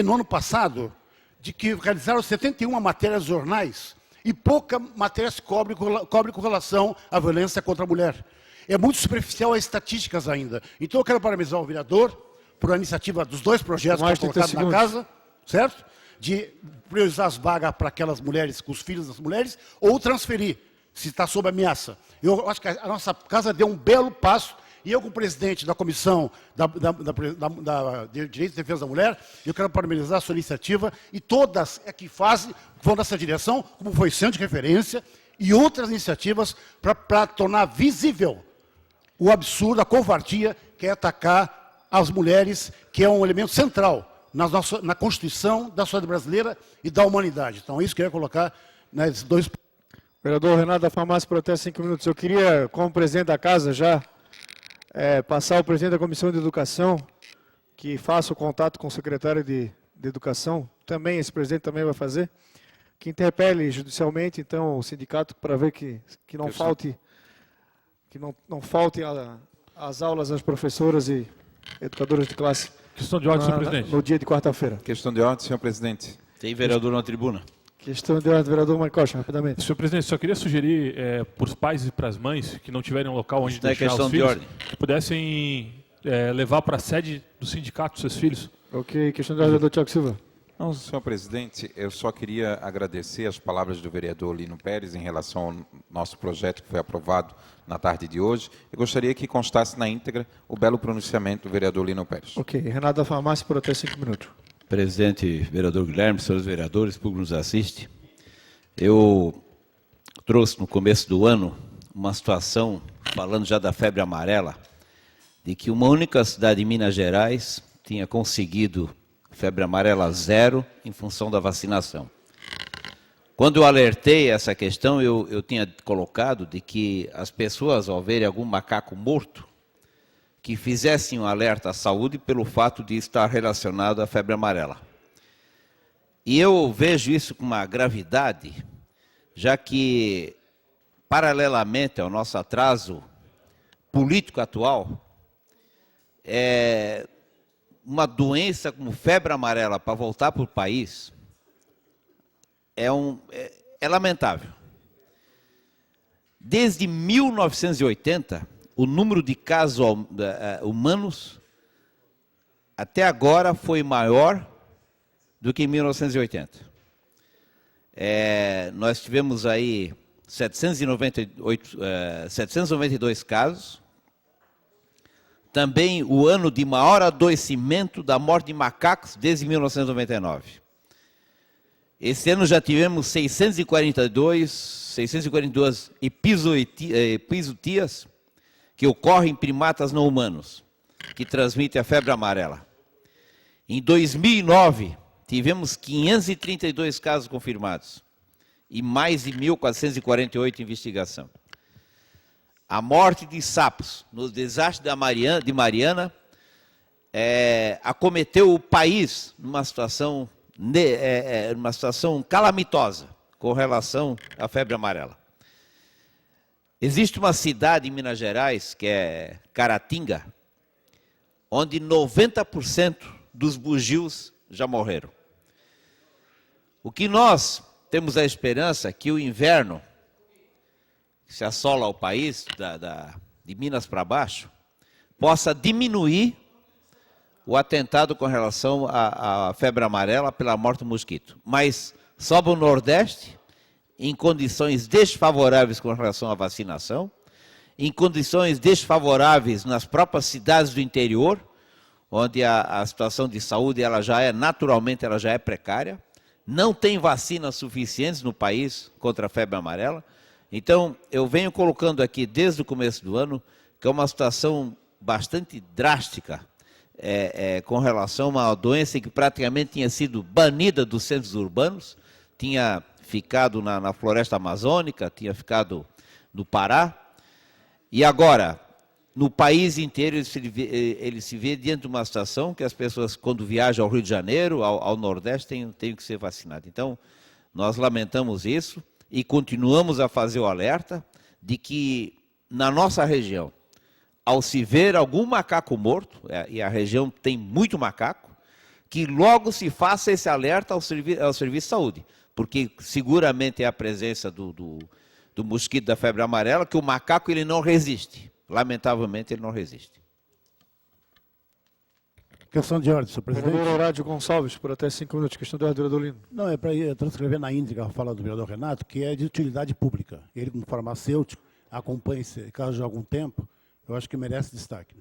no ano passado, de que realizaram 71 matérias de jornais, e pouca matéria se cobre com relação à violência contra a mulher. É muito superficial as estatísticas ainda. Então eu quero parabenizar o vereador por a iniciativa dos dois projetos que foram colocados na casa, certo? De priorizar as vagas para aquelas mulheres, com os filhos das mulheres, ou transferir, se está sob ameaça. Eu acho que a nossa casa deu um belo passo, e eu, como presidente da Comissão de Direitos e Defesa da Mulher, eu quero parabenizar a sua iniciativa, e todas que vão nessa direção, como foi sendo de referência, e outras iniciativas para tornar visível o absurdo, a covardia, que é atacar as mulheres, que é um elemento central na Constituição da sociedade brasileira e da humanidade. Então, isso que eu queria colocar nesses dois. Vereador Renato da Farmácia, protesto 5 minutos. Eu queria, como presidente da casa, já passar ao presidente da Comissão de Educação, que faça o contato com o secretário de Educação, também, esse presidente também vai fazer, que interpele judicialmente, então, o sindicato, para ver que não falte, as aulas às professoras e educadores de classe. Questão de ordem, senhor presidente. No dia de quarta-feira. Questão de ordem, senhor presidente. Tem vereador na tribuna. Questão de ordem, vereador Maicocha, rapidamente. Senhor presidente, só queria sugerir para os pais e para as mães que não tiverem um local onde Isso não é deixar questão os de filhos, ordem. que pudessem levar para a sede do sindicato seus filhos. Ok, questão de ordem, vereador Tiago Silva. Não, senhor presidente, eu só queria agradecer as palavras do vereador Lino Pérez em relação ao nosso projeto que foi aprovado na tarde de hoje. Eu gostaria que constasse na íntegra o belo pronunciamento do vereador Lino Pérez. Ok, Renato da Farmácia por até 5 minutos. Presidente, vereador Guilherme, senhores vereadores, público nos assiste. Eu trouxe no começo do ano uma situação, falando já da febre amarela, de que uma única cidade de Minas Gerais tinha conseguido febre amarela 0 em função da vacinação. Quando eu alertei essa questão, eu tinha colocado de que as pessoas, ao verem algum macaco morto, que fizessem um alerta à saúde pelo fato de estar relacionado à febre amarela. E eu vejo isso com uma gravidade, já que, paralelamente ao nosso atraso político atual, uma doença como febre amarela para voltar para o país é lamentável. Desde 1980, o número de casos humanos até agora foi maior do que em 1980. Nós tivemos aí 792 casos. Também o ano de maior adoecimento da morte de macacos desde 1999. Esse ano já tivemos 642 epizootias que ocorrem em primatas não humanos, que transmitem a febre amarela. Em 2009, tivemos 532 casos confirmados e mais de 1.448 em investigação. A morte de sapos no desastre de Mariana acometeu o país numa situação calamitosa com relação à febre amarela. Existe uma cidade em Minas Gerais, que é Caratinga, onde 90% dos bugios já morreram. O que nós temos a esperança é que o inverno, que se assola o país, de Minas para baixo, possa diminuir o atentado com relação à febre amarela pela morte do mosquito. Mas sobe o Nordeste, em condições desfavoráveis com relação à vacinação, em condições desfavoráveis nas próprias cidades do interior, onde a situação de saúde naturalmente ela já é precária, não tem vacinas suficientes no país contra a febre amarela. Então, eu venho colocando aqui desde o começo do ano que é uma situação bastante drástica com relação a uma doença que praticamente tinha sido banida dos centros urbanos, tinha ficado na floresta amazônica, tinha ficado no Pará, e agora, no país inteiro, ele se vê diante de uma situação que as pessoas, quando viajam ao Rio de Janeiro, ao Nordeste, têm que ser vacinadas. Então, nós lamentamos isso e continuamos a fazer o alerta de que, na nossa região, ao se ver algum macaco morto, e a região tem muito macaco, que logo se faça esse alerta ao Serviço de Saúde, porque seguramente é a presença do mosquito da febre amarela, que o macaco ele não resiste. Lamentavelmente, ele não resiste. Questão de ordem, senhor presidente. Vereador Horácio Gonçalves, por até 5 minutos. Questão de ordem, vereador Lino. Não, é para transcrever na íntegra a fala do vereador Renato, que é de utilidade pública. Ele, como farmacêutico, acompanha esse caso há algum tempo, eu acho que merece destaque.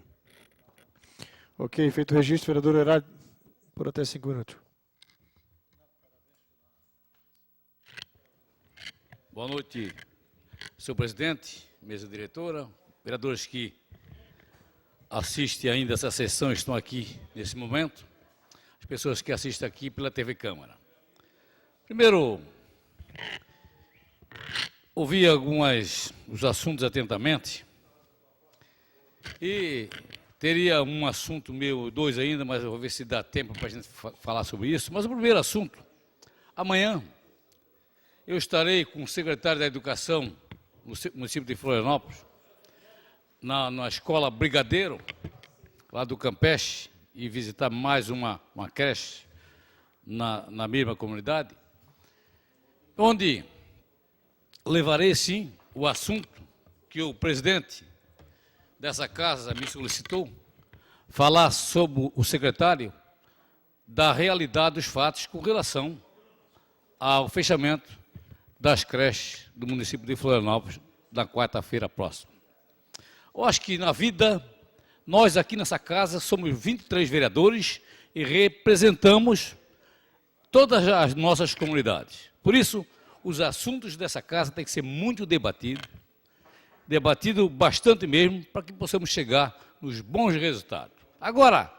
Ok, feito o registro, vereador Horácio, por até 5 minutos. Boa noite, senhor presidente, mesa diretora, vereadores que assistem ainda essa sessão estão aqui nesse momento, as pessoas que assistem aqui pela TV Câmara. Primeiro, ouvi os assuntos atentamente e teria um assunto meu, 2 ainda, mas eu vou ver se dá tempo para a gente falar sobre isso. Mas o primeiro assunto, amanhã eu estarei com o secretário da Educação no município de Florianópolis, na escola Brigadeiro, lá do Campeche e visitar mais uma creche na mesma comunidade, onde levarei, sim, o assunto que o presidente dessa casa me solicitou, falar sobre o secretário da realidade dos fatos com relação ao fechamento das creches do município de Florianópolis na quarta-feira próxima. Eu acho que na vida, nós aqui nessa casa somos 23 vereadores e representamos todas as nossas comunidades. Por isso, os assuntos dessa casa têm que ser muito debatido bastante mesmo, para que possamos chegar nos bons resultados. Agora,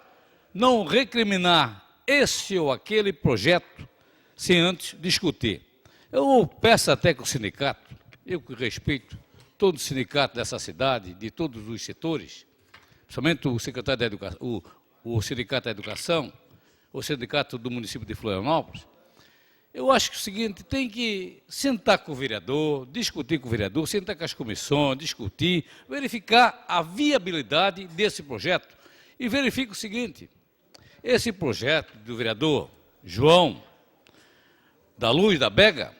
não recriminar esse ou aquele projeto sem antes discutir. Eu peço até que o sindicato, eu que respeito todo o sindicato dessa cidade, de todos os setores, principalmente o secretário da Educação, o Sindicato da Educação, o Sindicato do município de Florianópolis, eu acho que é o seguinte, tem que sentar com o vereador, discutir com o vereador, sentar com as comissões, discutir, verificar a viabilidade desse projeto. E verifica o seguinte, esse projeto do vereador João da Luz da Bega,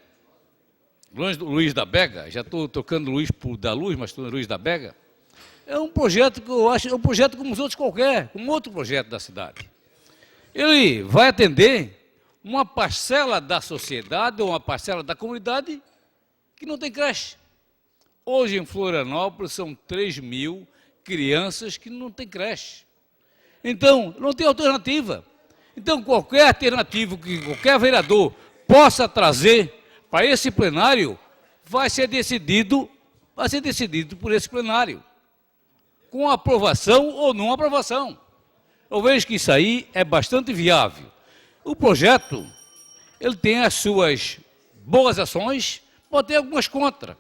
Luiz da Bega, já estou tocando Luiz da Luz, mas estou Luiz da Bega, é um projeto que eu acho, é um projeto como os outros qualquer, como outro projeto da cidade. Ele vai atender uma parcela da sociedade ou uma parcela da comunidade que não tem creche. Hoje em Florianópolis são 3.000 crianças que não têm creche. Então, não tem alternativa. Então, qualquer alternativa que qualquer vereador possa trazer para esse plenário vai ser decidido por esse plenário, com aprovação ou não aprovação. Eu vejo que isso aí é bastante viável. O projeto, ele tem as suas boas ações, pode ter algumas contra,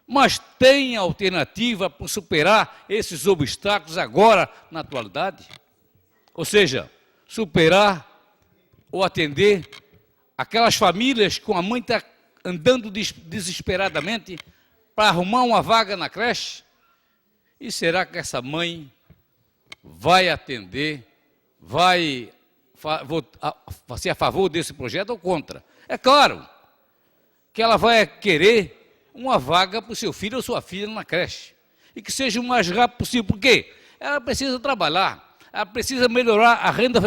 mas tem alternativa para superar esses obstáculos agora, na atualidade. Ou seja, superar ou atender aquelas famílias com a mãe está andando desesperadamente para arrumar uma vaga na creche. E será que essa mãe vai atender, vai ser a favor desse projeto ou contra? É claro que ela vai querer uma vaga para o seu filho ou sua filha na creche. E que seja o mais rápido possível. Por quê? Ela precisa trabalhar, ela precisa melhorar a renda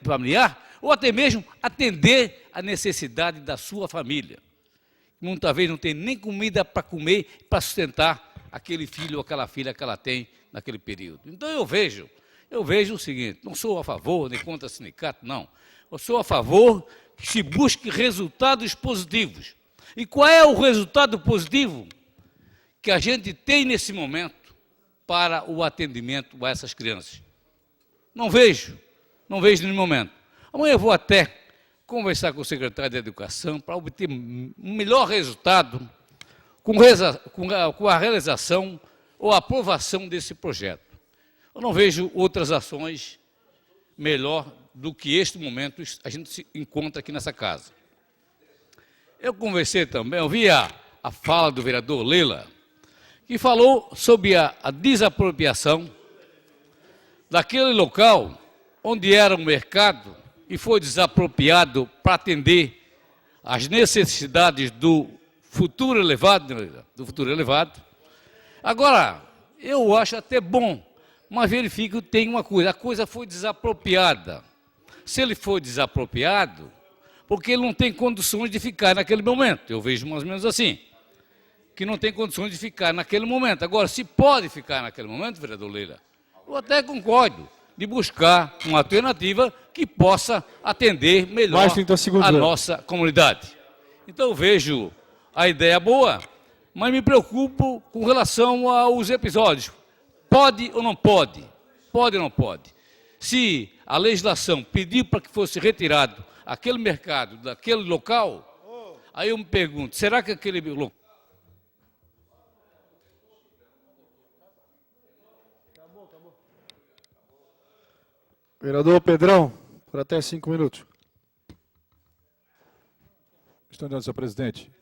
familiar ou até mesmo atender a necessidade da sua família. Muitas vezes não tem nem comida para comer, para sustentar aquele filho ou aquela filha que ela tem naquele período. Então eu vejo o seguinte, não sou a favor nem contra o sindicato, não. Eu sou a favor que se busque resultados positivos. E qual é o resultado positivo que a gente tem nesse momento para o atendimento a essas crianças? Não vejo nenhum momento. Amanhã eu vou até conversar com o secretário da Educação para obter um melhor resultado com a realização ou aprovação desse projeto. Eu não vejo outras ações melhor do que este momento a gente se encontra aqui nessa casa. Eu conversei também, ouvi a fala do vereador Leila, que falou sobre a desapropriação daquele local onde era um mercado e foi desapropriado para atender às necessidades do futuro elevado. Agora, eu acho até bom, mas verifico que tem uma coisa, a coisa foi desapropriada. Se ele foi desapropriado, porque ele não tem condições de ficar naquele momento. Eu vejo mais ou menos assim, que não tem condições de ficar naquele momento. Agora, se pode ficar naquele momento, vereador Leila, eu até concordo de buscar uma alternativa que possa atender melhor a nossa comunidade. Então, eu vejo a ideia boa, mas me preocupo com relação aos episódios. Pode ou não pode? Pode ou não pode? Se a legislação pedir para que fosse retirado aquele mercado daquele local, aí eu me pergunto, será que aquele local... Vereador Pedrão, por até 5 minutos. Senhor presidente,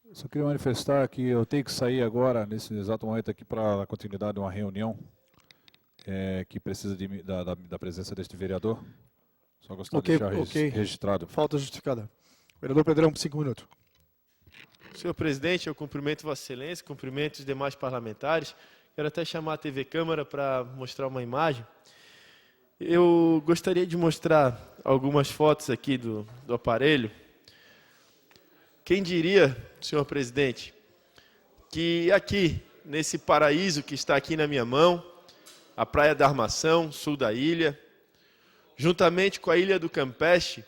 eu só queria manifestar que eu tenho que sair agora, nesse exato momento aqui, para a continuidade de uma reunião que precisa da presença deste vereador. Só gostaria Ok, de deixar ok. registrado. Falta justificada. Vereador Pedrão, por 5 minutos. Senhor presidente, eu cumprimento Vossa Excelência, cumprimento os demais parlamentares. Quero até chamar a TV Câmara para mostrar uma imagem. Eu gostaria de mostrar algumas fotos aqui do aparelho. Quem diria, senhor presidente, que aqui, nesse paraíso que está aqui na minha mão, a Praia da Armação, sul da ilha, juntamente com a Ilha do Campeche,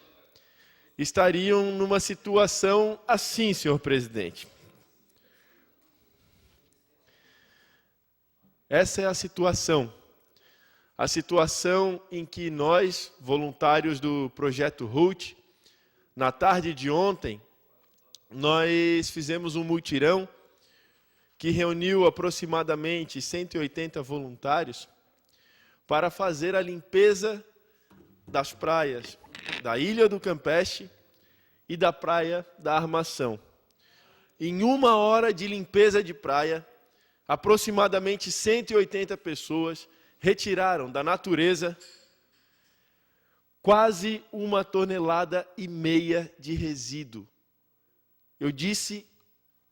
estariam numa situação assim, senhor presidente. Essa é a situação em que nós, voluntários do Projeto RUT, na tarde de ontem, nós fizemos um mutirão que reuniu aproximadamente 180 voluntários para fazer a limpeza das praias da Ilha do Campeche e da Praia da Armação. Em 1 hora de limpeza de praia, aproximadamente 180 pessoas retiraram da natureza quase 1,5 toneladas de resíduo. Eu disse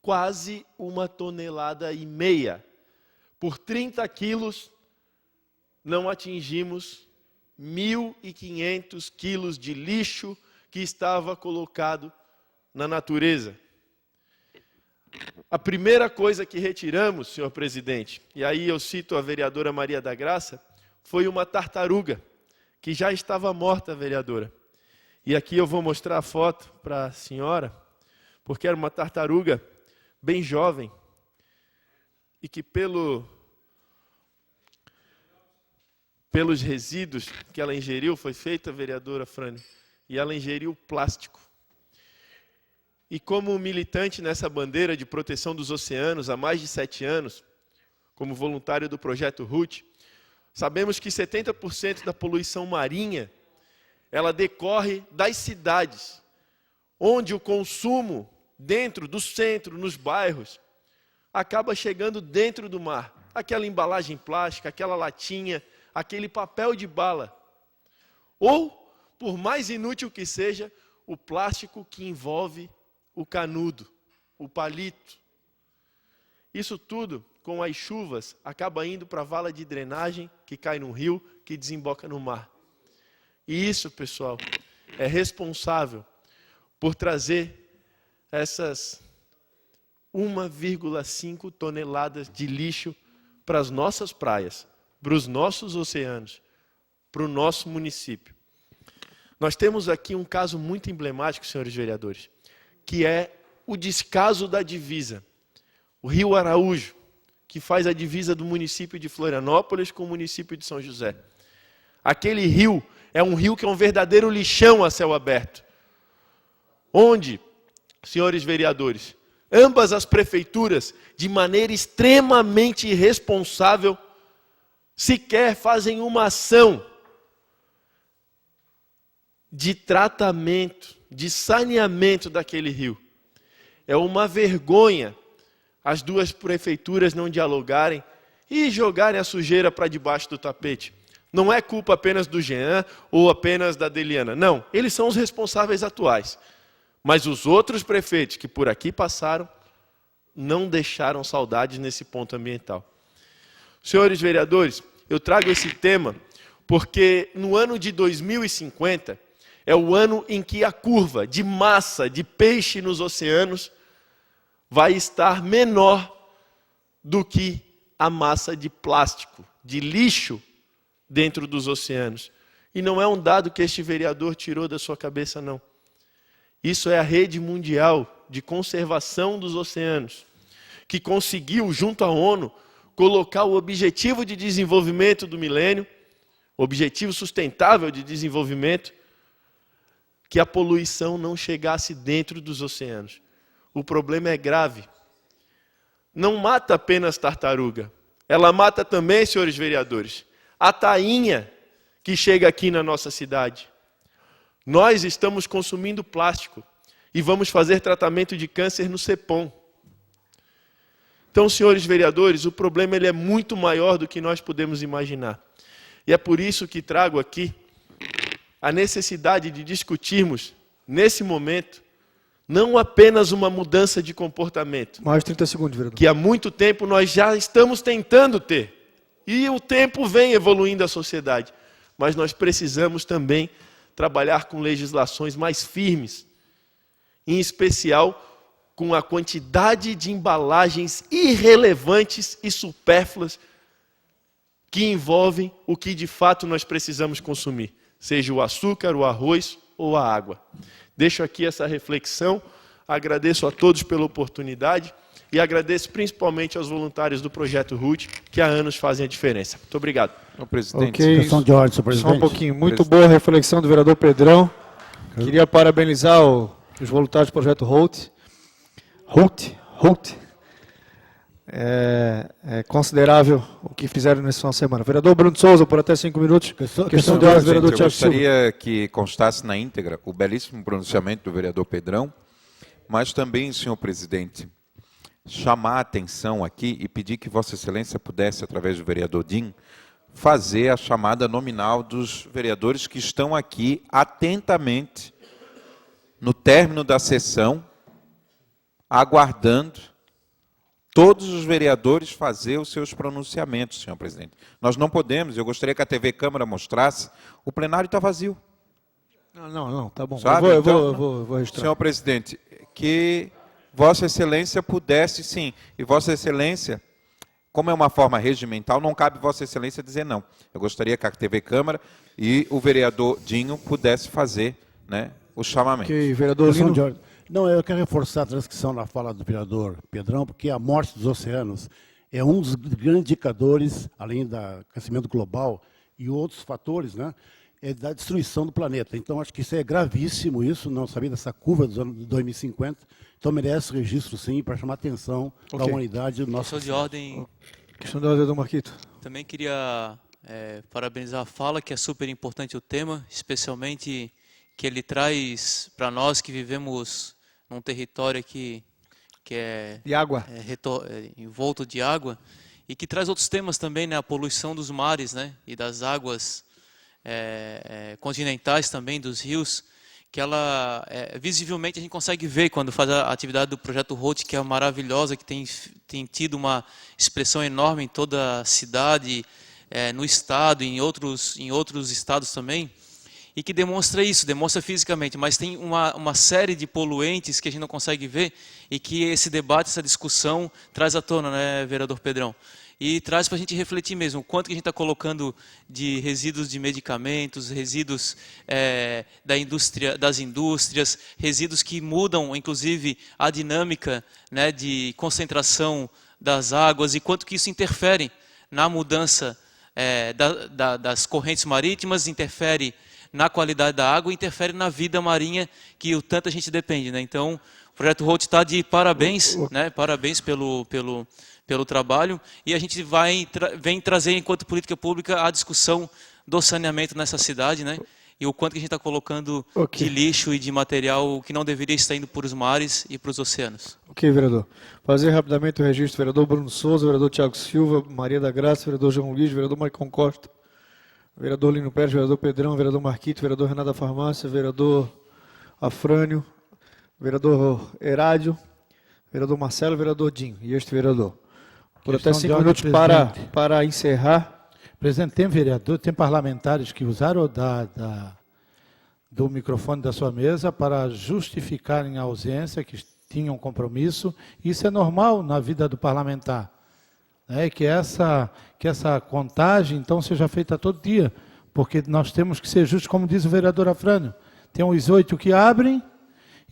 quase 1,5 toneladas. Por 30 quilos, não atingimos 1.500 quilos de lixo que estava colocado na natureza. A primeira coisa que retiramos, senhor presidente, e aí eu cito a vereadora Maria da Graça, foi uma tartaruga, que já estava morta, vereadora. E aqui eu vou mostrar a foto para a senhora, porque era uma tartaruga bem jovem, e que pelos resíduos que ela ingeriu, foi feita, vereadora Frane, e ela ingeriu plástico. E como militante nessa bandeira de proteção dos oceanos há mais de 7 anos, como voluntário do Projeto RUT, sabemos que 70% da poluição marinha, ela decorre das cidades, onde o consumo dentro do centro, nos bairros, acaba chegando dentro do mar. Aquela embalagem plástica, aquela latinha, aquele papel de bala. Ou, por mais inútil que seja, o plástico que envolve o canudo, o palito. Isso tudo, com as chuvas, acaba indo para a vala de drenagem, que cai no rio, que desemboca no mar. E isso, pessoal, é responsável por trazer essas 1,5 toneladas de lixo para as nossas praias, para os nossos oceanos, para o nosso município. Nós temos aqui um caso muito emblemático, senhores vereadores, que é o descaso da divisa. O Rio Araújo, que faz a divisa do município de Florianópolis com o município de São José. Aquele rio é um rio que é um verdadeiro lixão a céu aberto. Onde, senhores vereadores, ambas as prefeituras, de maneira extremamente irresponsável, sequer fazem uma ação de tratamento, de saneamento daquele rio. É uma vergonha as duas prefeituras não dialogarem e jogarem a sujeira para debaixo do tapete. Não é culpa apenas do Jean ou apenas da Deliana. Não, eles são os responsáveis atuais. Mas os outros prefeitos que por aqui passaram não deixaram saudades nesse ponto ambiental. Senhores vereadores, eu trago esse tema porque no ano de 2050 é o ano em que a curva de massa de peixe nos oceanos vai estar menor do que a massa de plástico, de lixo dentro dos oceanos. E não é um dado que este vereador tirou da sua cabeça, não. Isso é a Rede Mundial de Conservação dos Oceanos, que conseguiu, junto à ONU, colocar o Objetivo de Desenvolvimento do Milênio, Objetivo Sustentável de Desenvolvimento, que a poluição não chegasse dentro dos oceanos. O problema é grave. Não mata apenas tartaruga. Ela mata também, senhores vereadores, a tainha que chega aqui na nossa cidade. Nós estamos consumindo plástico e vamos fazer tratamento de câncer no CEPOM. Então, senhores vereadores, o problema ele é muito maior do que nós podemos imaginar. E é por isso que trago aqui a necessidade de discutirmos, nesse momento, não apenas uma mudança de comportamento. Mais 30 segundos, vereador. Que há muito tempo nós já estamos tentando ter. E o tempo vem evoluindo a sociedade. Mas nós precisamos também trabalhar com legislações mais firmes. Em especial, com a quantidade de embalagens irrelevantes e supérfluas que envolvem o que de fato nós precisamos consumir, seja o açúcar, o arroz ou a água. Deixo aqui essa reflexão, agradeço a todos pela oportunidade e agradeço principalmente aos voluntários do Projeto RUT, que há anos fazem a diferença. Muito obrigado. Senhor presidente. Ok, Questão de ordem, senhor só presidente. um pouquinho. Muito boa a reflexão do vereador Pedrão. Queria parabenizar os voluntários do Projeto RUT. É considerável o que fizeram nesse final de semana. Vereador Bruno Souza, por até 5 minutos. Questão de ordem, vereador Eu Tiago Silva. gostaria que constasse na íntegra o belíssimo pronunciamento do vereador Pedrão, mas também, senhor presidente, chamar a atenção aqui e pedir que Vossa Excelência pudesse, através do vereador Dinho, fazer a chamada nominal dos vereadores que estão aqui atentamente no término da sessão, aguardando todos os vereadores fazer os seus pronunciamentos, senhor presidente. Nós não podemos, eu gostaria que a TV Câmara mostrasse, o plenário está vazio. Não, tá bom. Sabe? Eu Então, vou registrar. senhor presidente, que Vossa Excelência pudesse, sim, e Vossa Excelência, como é uma forma regimental, não cabe Vossa Excelência dizer não. Eu gostaria que a TV Câmara e o vereador Dinho pudesse fazer, né, o chamamento. Ok, vereador Questão de Lino. ordem. Não, eu quero reforçar a transcrição na fala do vereador Pedrão, porque a morte dos oceanos é um dos grandes indicadores, além do aquecimento global e outros fatores, né, é da destruição do planeta. Então, acho que isso é gravíssimo, isso, não sabia dessa curva dos anos de 2050. Então, merece registro, sim, para chamar a atenção da humanidade. Do nosso Questão de ordem. Questão de ordem do Marquito. Também queria parabenizar a fala, que é super importante o tema, especialmente que ele traz para nós que vivemos num território que é de água, envolto de água, e que traz outros temas também, né, a poluição dos mares, né, e das águas continentais também, dos rios, que ela visivelmente a gente consegue ver quando faz a atividade do Projeto RUT, que é maravilhosa, que tem tido uma expressão enorme em toda a cidade, no estado, em outros estados também, e que demonstra isso, demonstra fisicamente, mas tem uma série de poluentes que a gente não consegue ver e que esse debate, essa discussão traz à tona, né, vereador Pedrão? E traz para a gente refletir mesmo o quanto que a gente está colocando de resíduos de medicamentos, resíduos das indústrias, resíduos que mudam, inclusive, a dinâmica, né, de concentração das águas e quanto que isso interfere na mudança das correntes marítimas, interfere na qualidade da água e interfere na vida marinha que o tanto a gente depende, né? Então, o Projeto RUT está de parabéns, né? Parabéns pelo trabalho, e a gente vem trazer, enquanto política pública, a discussão do saneamento nessa cidade, né? E o quanto que a gente está colocando de lixo e de material que não deveria estar indo para os mares e para os oceanos. Ok, vereador. Fazer rapidamente o registro. Vereador Bruno Souza, vereador Tiago Silva, Maria da Graça, vereador João Luiz, vereador Maicon Costa, vereador Lino Pérez, vereador Pedrão, vereador Marquito, vereador Renato da Farmácia, vereador Afrânio, vereador Herádio, vereador Marcelo, vereador Dinho. E este vereador. Por até 5 minutos para encerrar. Presidente, tem vereador, tem parlamentares que usaram do microfone da sua mesa para justificarem a ausência, que tinham compromisso. Isso é normal na vida do parlamentar. Que essa contagem, então, seja feita todo dia, porque nós temos que ser justos, como diz o vereador Afrânio. Tem uns 8 que abrem,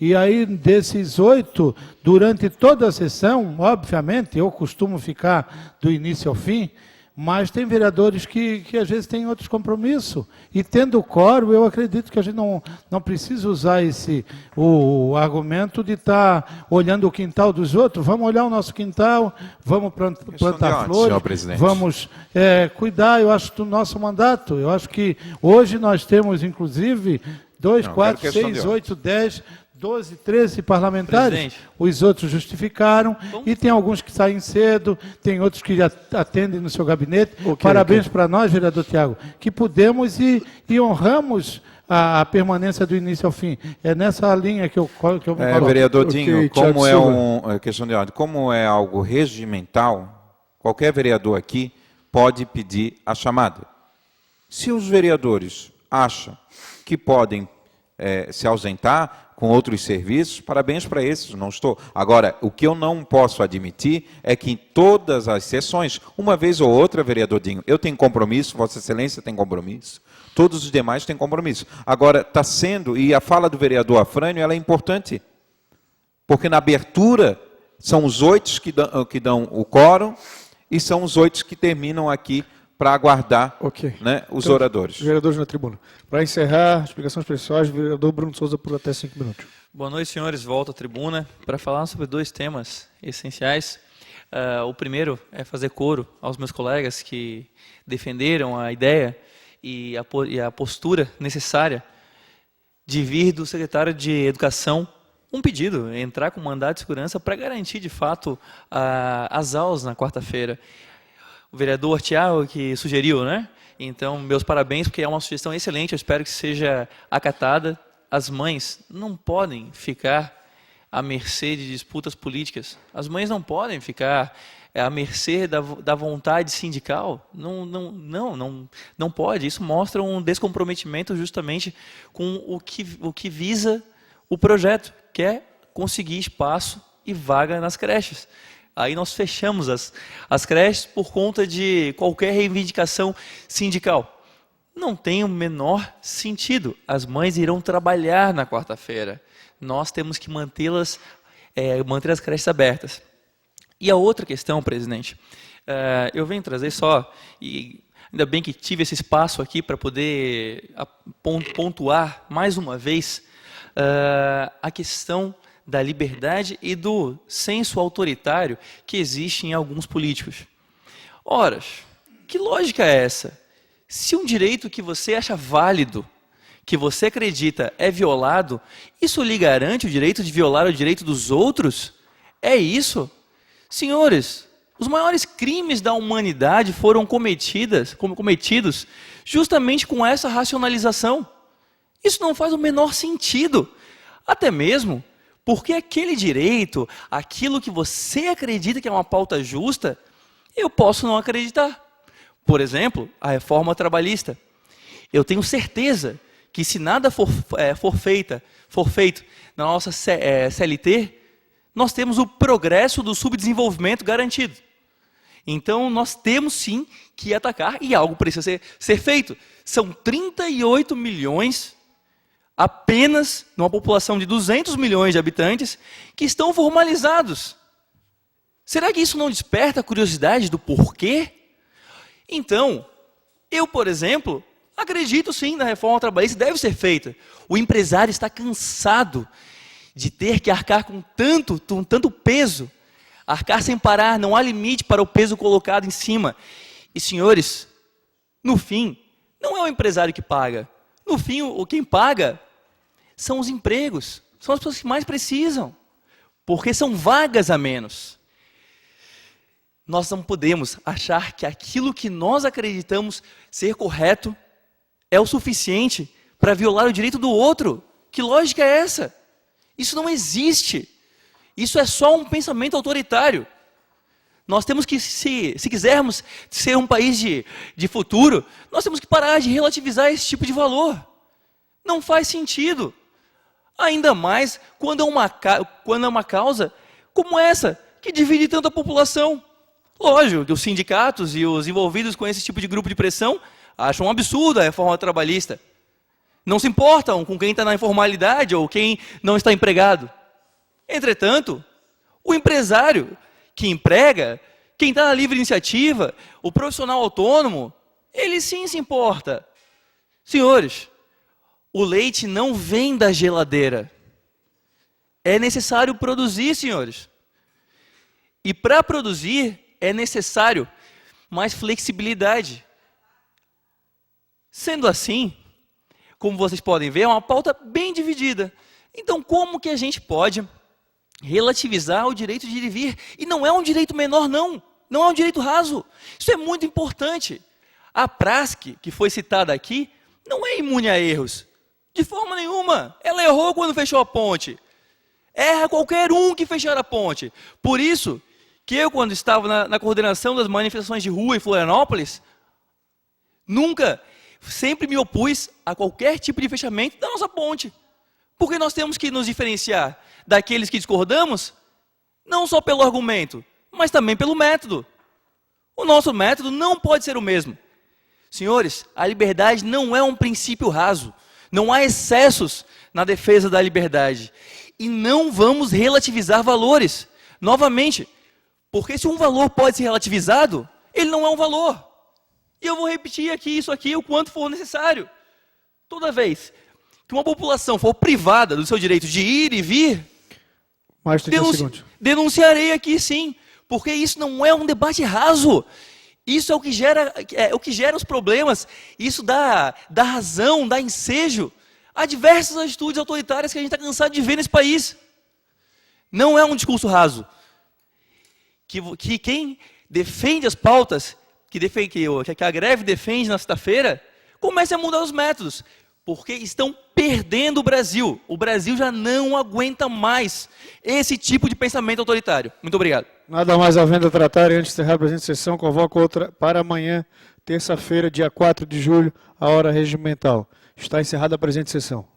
e aí, desses 8, durante toda a sessão, obviamente, eu costumo ficar do início ao fim, mas tem vereadores que às vezes têm outros compromissos. E tendo quórum, eu acredito que a gente não precisa usar o argumento de estar olhando o quintal dos outros. Vamos olhar o nosso quintal, vamos plantar flores, vamos cuidar, eu acho, do nosso mandato. Eu acho que hoje nós temos, inclusive, 2, 4, 6, 8, 10... 12, 13 parlamentares, Presidente. os outros justificaram, e tem alguns que saem cedo, tem outros que já atendem no seu gabinete. Parabéns para nós, vereador Tiago, que pudemos e honramos a permanência do início ao fim. É nessa linha que eu me coloco. Vereador Dinho, como é questão de ordem, como é algo regimental, qualquer vereador aqui pode pedir a chamada. Se os vereadores acham que podem se ausentar com outros serviços, parabéns para esses, não estou. Agora, o que eu não posso admitir é que em todas as sessões, uma vez ou outra, vereador Dinho, eu tenho compromisso, Vossa Excelência tem compromisso, todos os demais têm compromisso. Agora, está sendo, e a fala do vereador Afrânio, ela é importante, porque na abertura são os 8 que dão o quórum e são os 8 que terminam aqui para aguardar né, os Então, oradores. Vereadores na tribuna. Para encerrar, explicações pessoais, vereador Bruno Souza por até 5 minutos. Boa noite, senhores. Volto à tribuna para falar sobre 2 temas essenciais. O primeiro é fazer coro aos meus colegas que defenderam a ideia e a postura necessária de vir do secretário de Educação um pedido, entrar com mandado de segurança para garantir, de fato, as aulas na quarta-feira. O vereador Tiago que sugeriu, né? Então, meus parabéns, porque é uma sugestão excelente, eu espero que seja acatada. As mães não podem ficar à mercê de disputas políticas. As mães não podem ficar à mercê da vontade sindical. Não pode. Isso mostra um descomprometimento justamente com o que visa o projeto, que é conseguir espaço e vaga nas creches. Aí nós fechamos as creches por conta de qualquer reivindicação sindical. Não tem o menor sentido. As mães irão trabalhar na quarta-feira. Nós temos que manter as creches abertas. E a outra questão, presidente, eu venho trazer só, e ainda bem que tive esse espaço aqui para poder pontuar mais uma vez a questão da liberdade e do senso autoritário que existe em alguns políticos. Ora, que lógica é essa? Se um direito que você acha válido, que você acredita é violado, isso lhe garante o direito de violar o direito dos outros? É isso? Senhores, os maiores crimes da humanidade foram cometidos justamente com essa racionalização. Isso não faz o menor sentido. Até mesmo porque aquele direito, aquilo que você acredita que é uma pauta justa, eu posso não acreditar. Por exemplo, a reforma trabalhista. Eu tenho certeza que se nada for feito na nossa CLT, nós temos o progresso do subdesenvolvimento garantido. Então, nós temos sim que atacar e algo precisa ser feito. São 38 milhões apenas numa população de 200 milhões de habitantes que estão formalizados. Será que isso não desperta a curiosidade do porquê? Então, eu, por exemplo, acredito sim na reforma trabalhista, deve ser feita. O empresário está cansado de ter que arcar com tanto peso, arcar sem parar, não há limite para o peso colocado em cima. E, senhores, no fim, não é o empresário que paga. No fim, quem paga são os empregos, são as pessoas que mais precisam, porque são vagas a menos. Nós não podemos achar que aquilo que nós acreditamos ser correto é o suficiente para violar o direito do outro. Que lógica é essa? Isso não existe. Isso é só um pensamento autoritário. Nós temos que, se quisermos ser um país de futuro, nós temos que parar de relativizar esse tipo de valor. Não faz sentido. Ainda mais quando é uma causa como essa, que divide tanto a população. Lógico que os sindicatos e os envolvidos com esse tipo de grupo de pressão acham um absurdo a reforma trabalhista. Não se importam com quem está na informalidade ou quem não está empregado. Entretanto, o empresário que emprega, quem está na livre iniciativa, o profissional autônomo, ele sim se importa. Senhores, o leite não vem da geladeira. É necessário produzir, senhores. E para produzir é necessário mais flexibilidade. Sendo assim, como vocês podem ver, é uma pauta bem dividida. Então, como que a gente pode relativizar o direito de ir e vir? E não é um direito menor, não. Não é um direito raso. Isso é muito importante. A Prasc, que foi citada aqui, não é imune a erros. De forma nenhuma. Ela errou quando fechou a ponte. Erra qualquer um que fechar a ponte. Por isso que eu, quando estava na coordenação das manifestações de rua em Florianópolis, sempre me opus a qualquer tipo de fechamento da nossa ponte. Porque nós temos que nos diferenciar daqueles que discordamos, não só pelo argumento, mas também pelo método. O nosso método não pode ser o mesmo. Senhores, a liberdade não é um princípio raso. Não há excessos na defesa da liberdade. E não vamos relativizar valores. Novamente, porque se um valor pode ser relativizado, ele não é um valor. E eu vou repetir isso aqui o quanto for necessário. Toda vez que uma população for privada do seu direito de ir e vir, denunciarei aqui sim, porque isso não é um debate raso. Isso é o que gera os problemas, isso dá razão, dá ensejo a diversas atitudes autoritárias que a gente está cansado de ver nesse país. Não é um discurso raso. Que quem defende as pautas, que a greve defende na sexta-feira, comece a mudar os métodos, porque estão perdendo o Brasil. O Brasil já não aguenta mais esse tipo de pensamento autoritário. Muito obrigado. Nada mais havendo a tratar, e antes de encerrar a presente sessão, convoco outra para amanhã, terça-feira, dia 4 de julho, a hora regimental. Está encerrada a presente sessão.